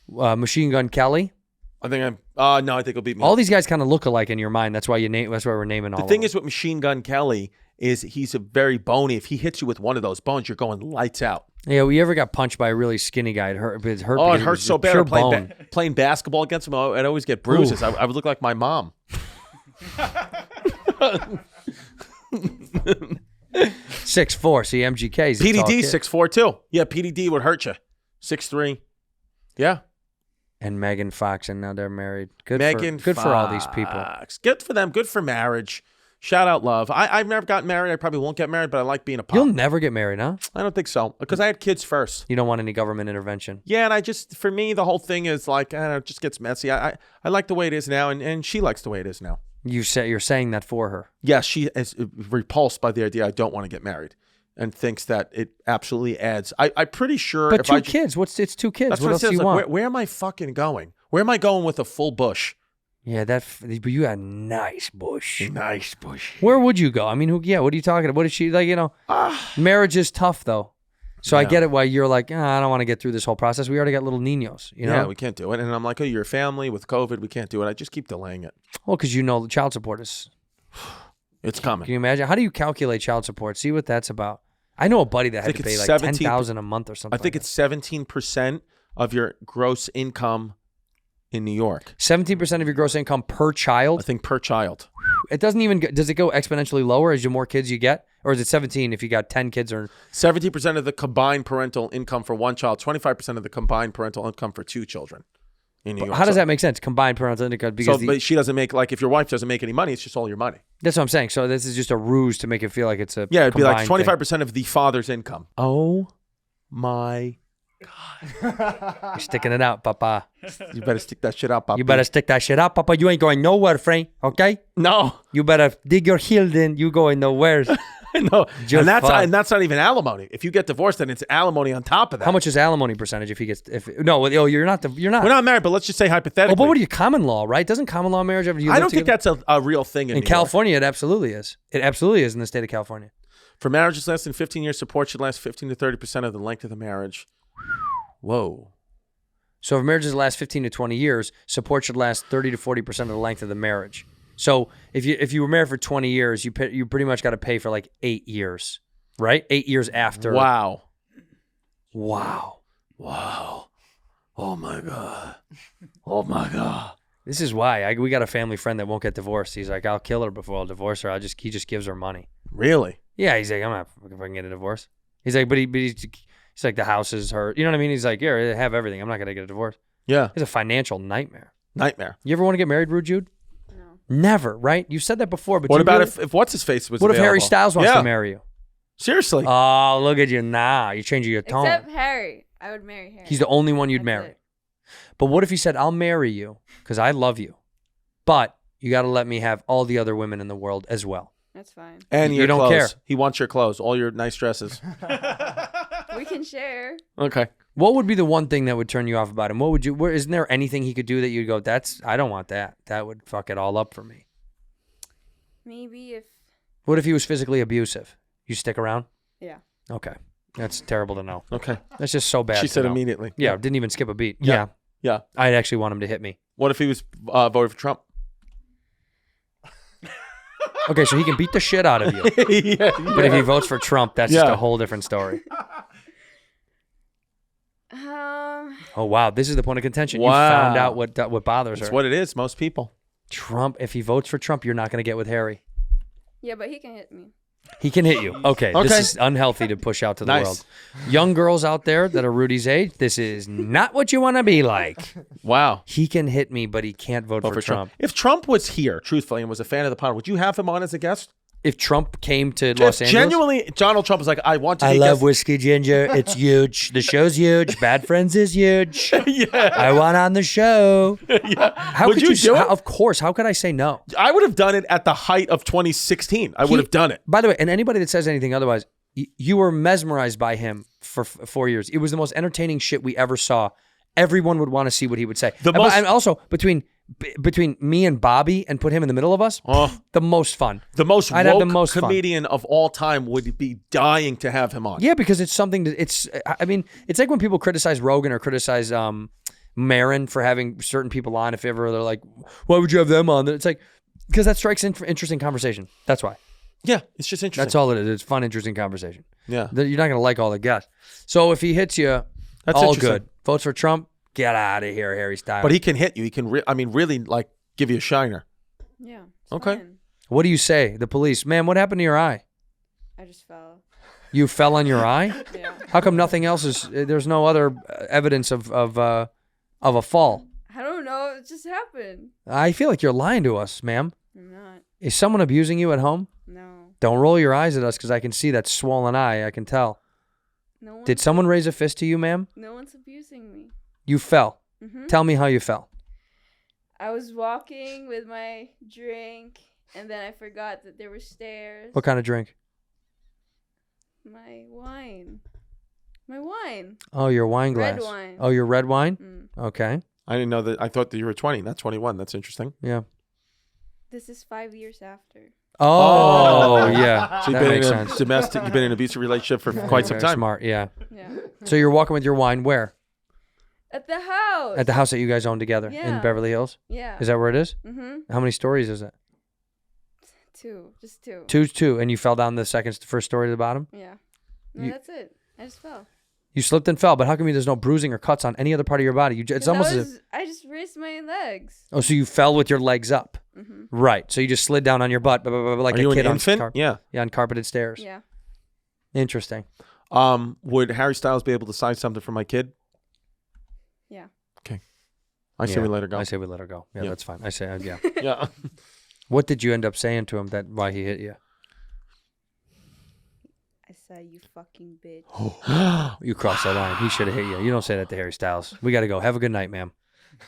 Machine Gun Kelly. I think no, I think he'll beat me. All these guys kind of look alike in your mind. That's why That's why we're naming all. The of thing them. is with Machine Gun Kelly is he's a very bony. If he hits you with one of those bones, you're going lights out. Yeah, we ever got punched by a really skinny guy? It hurt. It hurt. Oh, it because hurts was so bad. pure Playing, bone. playing basketball against him, I'd always get bruises. I would look like my mom. 6'4". See, MGK's a tall PDD kid. 6'4" too. Yeah, PDD would hurt you. 6'3". Yeah. And Megan Fox, and now they're married. Good Megan for all these people. Fox. Good for them. Good for marriage. Shout out love. I've never gotten married. I probably won't get married, but I like being a pop. You'll never get married, huh? I don't think so because I had kids first. You don't want any government intervention. Yeah, and for me, the whole thing is like, I don't know, it just gets messy. I like the way it is now, and she likes the way it is now. You're saying that for her. Yes, she is repulsed by the idea I don't want to get married and thinks that it absolutely adds. I'm pretty sure. But if two I kids. It's two kids. That's What what it else says. do you Like, want? where am I fucking going? Where am I going with a full bush? Yeah, but you got a nice bush. Nice bush. Where would you go? I mean, what are you talking about? What is she like? Marriage is tough though. So I get it why you're like, I don't want to get through this whole process. We already got little niños, you know? Yeah, we can't do it. And I'm like, oh, you're a family with COVID. We can't do it. I just keep delaying it. Well, because the child support is. It's coming. Can you imagine? How do you calculate child support? See what that's about. I know a buddy that had to pay like $10,000 a month or something. I think it's 17% of your gross income in New York. 17% of your gross income per child. I think per child. It doesn't even. Does it go exponentially lower as the more kids you get, or is it 17 if you got 10 kids? Or 70% of the combined parental income for one child. 25% of the combined parental income for two children in New York. how does that make sense? Combined parental income because but she doesn't make if your wife doesn't make any money, it's just all your money. that's what I'm saying. So this is just a ruse to make it feel like it's a Yeah, it'd be like combined 25% of the father's income. Oh my! thing. You're sticking it out, Papa. You better stick that shit up. You better stick that shit out, Papa. You ain't going nowhere, Frank. Okay? No. You better dig your heel in. You going nowhere. No, Just fine. and that's not even alimony. If you get divorced, then it's alimony on top of that. How much is alimony percentage if he gets? You're not. You're not. We're not married, but let's just say hypothetically. Oh, but what are you? Common law, right? Doesn't common law marriage ever? I don't think that's a real thing in New York. California. It absolutely is. It absolutely is in the state of California. For marriages less than 15 years, support should last 15 to 30% of the length of the marriage. Whoa. So if marriages last 15 to 20 years, support should last 30 to 40% of the length of the marriage. So if you were married for 20 years, you pretty much got to pay for like 8 years, right? 8 years after. Wow. Wow. Wow. Oh my god. Oh my god. This is why we got a family friend that won't get divorced. He's like, I'll kill her before I'll divorce her. He just gives her money. Really? Yeah, he's like, I'm not fucking get a divorce. He's like, but he's like, the house is her. You know what I mean? He's like, yeah, have everything. I'm not gonna get a divorce. Yeah. It's a financial nightmare. Nightmare. You ever want to get married, Rude Jude? No. Never, right? You said that before, but What you about really- if what's his face was What if Harry available? Styles wants to marry you? Seriously. Oh, look at you now. You're changing your tone. Except Harry. I would marry Harry. He's the only one you'd That's marry. it. But what if he said, I'll marry you because I love you, but you got to let me have all the other women in the world as well. That's fine. And You your don't clothes. care. He wants your clothes, all your nice dresses. We can share. Okay. What would be the one thing that would turn you off about him? What would you, isn't there anything he could do that you'd go, I don't want that. That would fuck it all up for me. Maybe if. What if he was physically abusive? You stick around? Yeah. Okay. That's terrible to know. Okay. That's just so bad. She to said know. immediately. Yeah, didn't even skip a beat. Yeah. Yeah. Yeah. I'd actually want him to hit me. What if he was voted for Trump? Okay, so he can beat the shit out of you. Yeah. But if he votes for Trump, that's just Yeah. a whole different story. Um. Oh, wow. This is the point of contention. Wow. You found out what bothers That's her. what it is. Most people. Trump, if he votes for Trump, you're not going to get with Harry. Yeah, but he can hit me. He can hit you. Okay, Okay. this is unhealthy to push out to the Nice. world. Young girls out there that are Rudy's age, this is not what you want to be like. Wow. He can hit me, but he can't vote for Trump. If Trump was here, truthfully, and was a fan of the pod, would you have him on as a guest? If Trump came to Los If Angeles, genuinely, Donald Trump was like, I want to I be a love guest. Whiskey Ginger. It's huge. The show's huge. Bad Friends is huge. Yeah. I want on the show. Yeah. How Would could you do it? Of course. How could I say no? I would have done it at the height of 2016. I would have done it. By the way, and anybody that says anything otherwise, you were mesmerized by him for 4 years. It was the most entertaining shit we ever saw. Everyone would want to see what he would say. And also between me and Bobby and put him in the middle of us, the most fun. The most I'd have woke the most fun. comedian of all time would be dying to have him on. Yeah, because it's something that it's like when people criticize Rogan or criticize Marin for having certain people on. If ever they're like, why would you have them on? It's like, because that strikes interesting conversation. That's why. Yeah, it's just interesting. That's all it is. It's fun, interesting conversation. Yeah. You're not going to like all the guests. So if he hits you, That's all interesting. good. Votes for Trump, get out of here, Harry Styles. But he can hit you. He can, really, like, give you a shiner. Yeah. It's Okay. fine. What do you say? The police, man, what happened to your eye? I just fell. You fell on your eye? Yeah. How come nothing else is? There's no other evidence of a fall. I don't know. It just happened. I feel like you're lying to us, ma'am. I'm not. Is someone abusing you at home? No. Don't roll your eyes at us because I can see that swollen eye. I can tell. No one. Did someone raise a fist to you, ma'am? No one's abusing me. You fell. Hmm. Tell me how you fell. I was walking with my drink, and then I forgot that there were stairs. What kind of drink? My wine. My wine. Oh, your wine glass. Red wine. Oh, your red wine? Mm. Okay. I didn't know that. I thought that you were 20, not 21. That's interesting. Yeah. This is 5 years after. Oh, yeah. So you've That been makes in a sense. domestic, you've been in an abusive relationship for quite some Very time. Smart, yeah. Yeah. So you're walking with your wine where? At the house. At the house that you guys own together in Yeah. Beverly Hills? Yeah. Is that where it is? Mm-hmm. How many stories is it? Just two. Two. And you fell down the first story to the bottom? Yeah. No, You- that's it. I just fell. You slipped and fell, but how come there's no bruising or cuts on any other part of your body? It's 'Cause almost as if, I just raised my legs. oh, so you fell with your legs up. Mm-hmm. Right. So you just slid down on your butt, like Are a you an kid on infant? Yeah. on carpeted stairs. Yeah. Interesting. Would Harry Styles be able to sign something for my kid? Yeah. Okay. I say Yeah, we let her go. I say we let her go. Yeah, Yeah. that's fine. I say, yeah. Yeah. What did you end up saying to him why he hit you? I said, you fucking bitch. You crossed that line. He should have hit you. You don't say that to Harry Styles. We got to go. Have a good night, ma'am.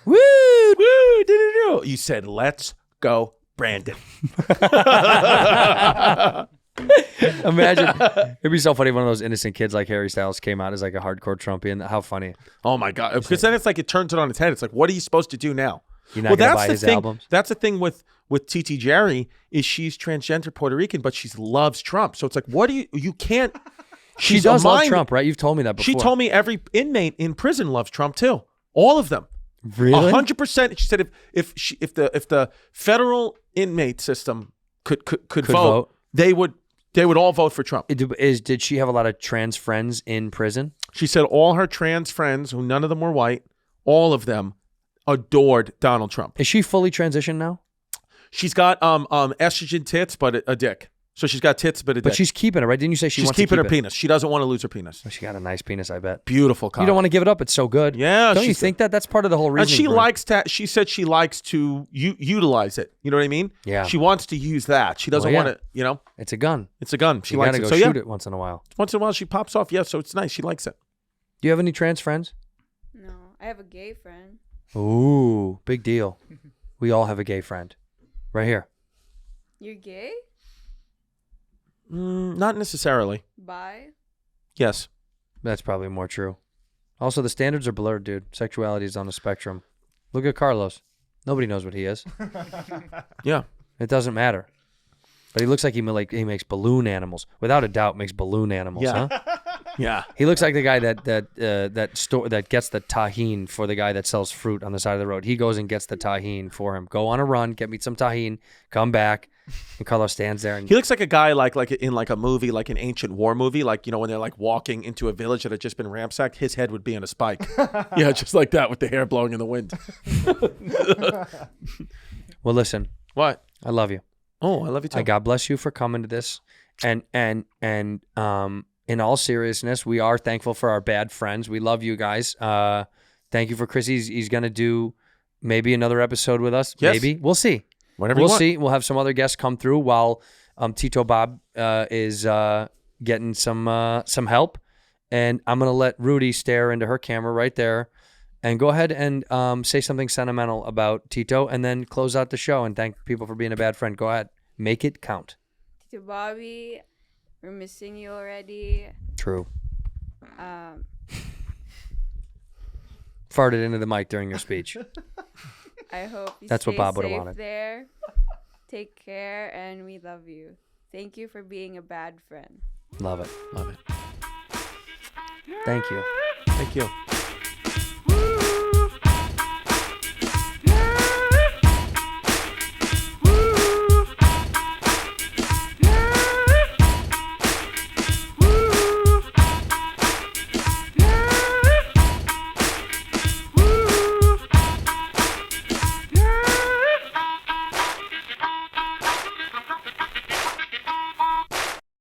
Woo! Woo! Do. You said, let's go, Brandon. Imagine. It'd be so funny if one of those innocent kids like Harry Styles came out as like a hardcore Trumpian. How funny. Oh, my God. Because then it's like it turns it on its head. It's like, what are you supposed to do now? You're not going to buy his thing. albums? That's the thing with TT Jerry is she's transgender Puerto Rican, but she loves Trump. So it's like, what do you can't. She she's does a love mind- Trump, right? You've told me that before. She told me every inmate in prison loves Trump too. All of them. Really? 100%. She said if the federal inmate system could vote, they would all vote for Trump. Did she have a lot of trans friends in prison? She said all her trans friends, who none of them were white, all of them adored Donald Trump. Is she fully transitioned now? She's got estrogen tits, but a dick. So she's got tits, but a dick. But she's keeping it, right? Didn't you say she's wants keeping to her keep it? penis. She doesn't want to lose her penis. Oh, she got a nice penis, I bet. Beautiful cock. You don't want to give it up. It's so good. Yeah. Don't you think that? That's part of the whole reason. And she likes to. She said she likes to utilize it. You know what I mean? Yeah. She wants to use that. She doesn't want to. You know. It's a gun. It's a gun. She You likes gotta it. go So shoot yeah. it once in a while. Once in a while she pops off. Yeah. So it's nice. She likes it. Do you have any trans friends? No, I have a gay friend. Ooh, big deal. We all have a gay friend. Right here. You're gay? Not necessarily. Bi? Yes. That's probably more true. Also, the standards are blurred, dude. Sexuality is on a spectrum. Look at Carlos. Nobody knows what he is. Yeah. It doesn't matter. But he looks like he makes balloon animals. Without a doubt, makes balloon animals, Yeah. huh? Yeah. He looks like the guy that gets the tahine for the guy that sells fruit on the side of the road. He goes and gets the tahine for him. Go on a run, get me some tahine, come back, and Carlos stands there and He looks like a guy like in like a movie, like an ancient war movie, like, you know, when they're like walking into a village that had just been ransacked, his head would be on a spike. Yeah, just like that with the hair blowing in the wind. well, listen, What? I love you. Oh, I love you too. God bless you for coming to this. And in all seriousness, we are thankful for our bad friends. We love you guys. Thank you for Chris. He's gonna do maybe another episode with us. Yes. Maybe we'll see. Whatever you We'll want. see. We'll have some other guests come through while Tito Bob is getting some help, and I'm gonna let Rudy stare into her camera right there, and go ahead and say something sentimental about Tito, and then close out the show and thank people for being a bad friend. Go ahead, make it count. To Bobby, we're missing you already. True. Farted into the mic during your speech. I hope you That's what stay Bob would've safe wanted. there. Take care, and we love you. Thank you for being a bad friend. Love it. Love it. Thank you. Thank you.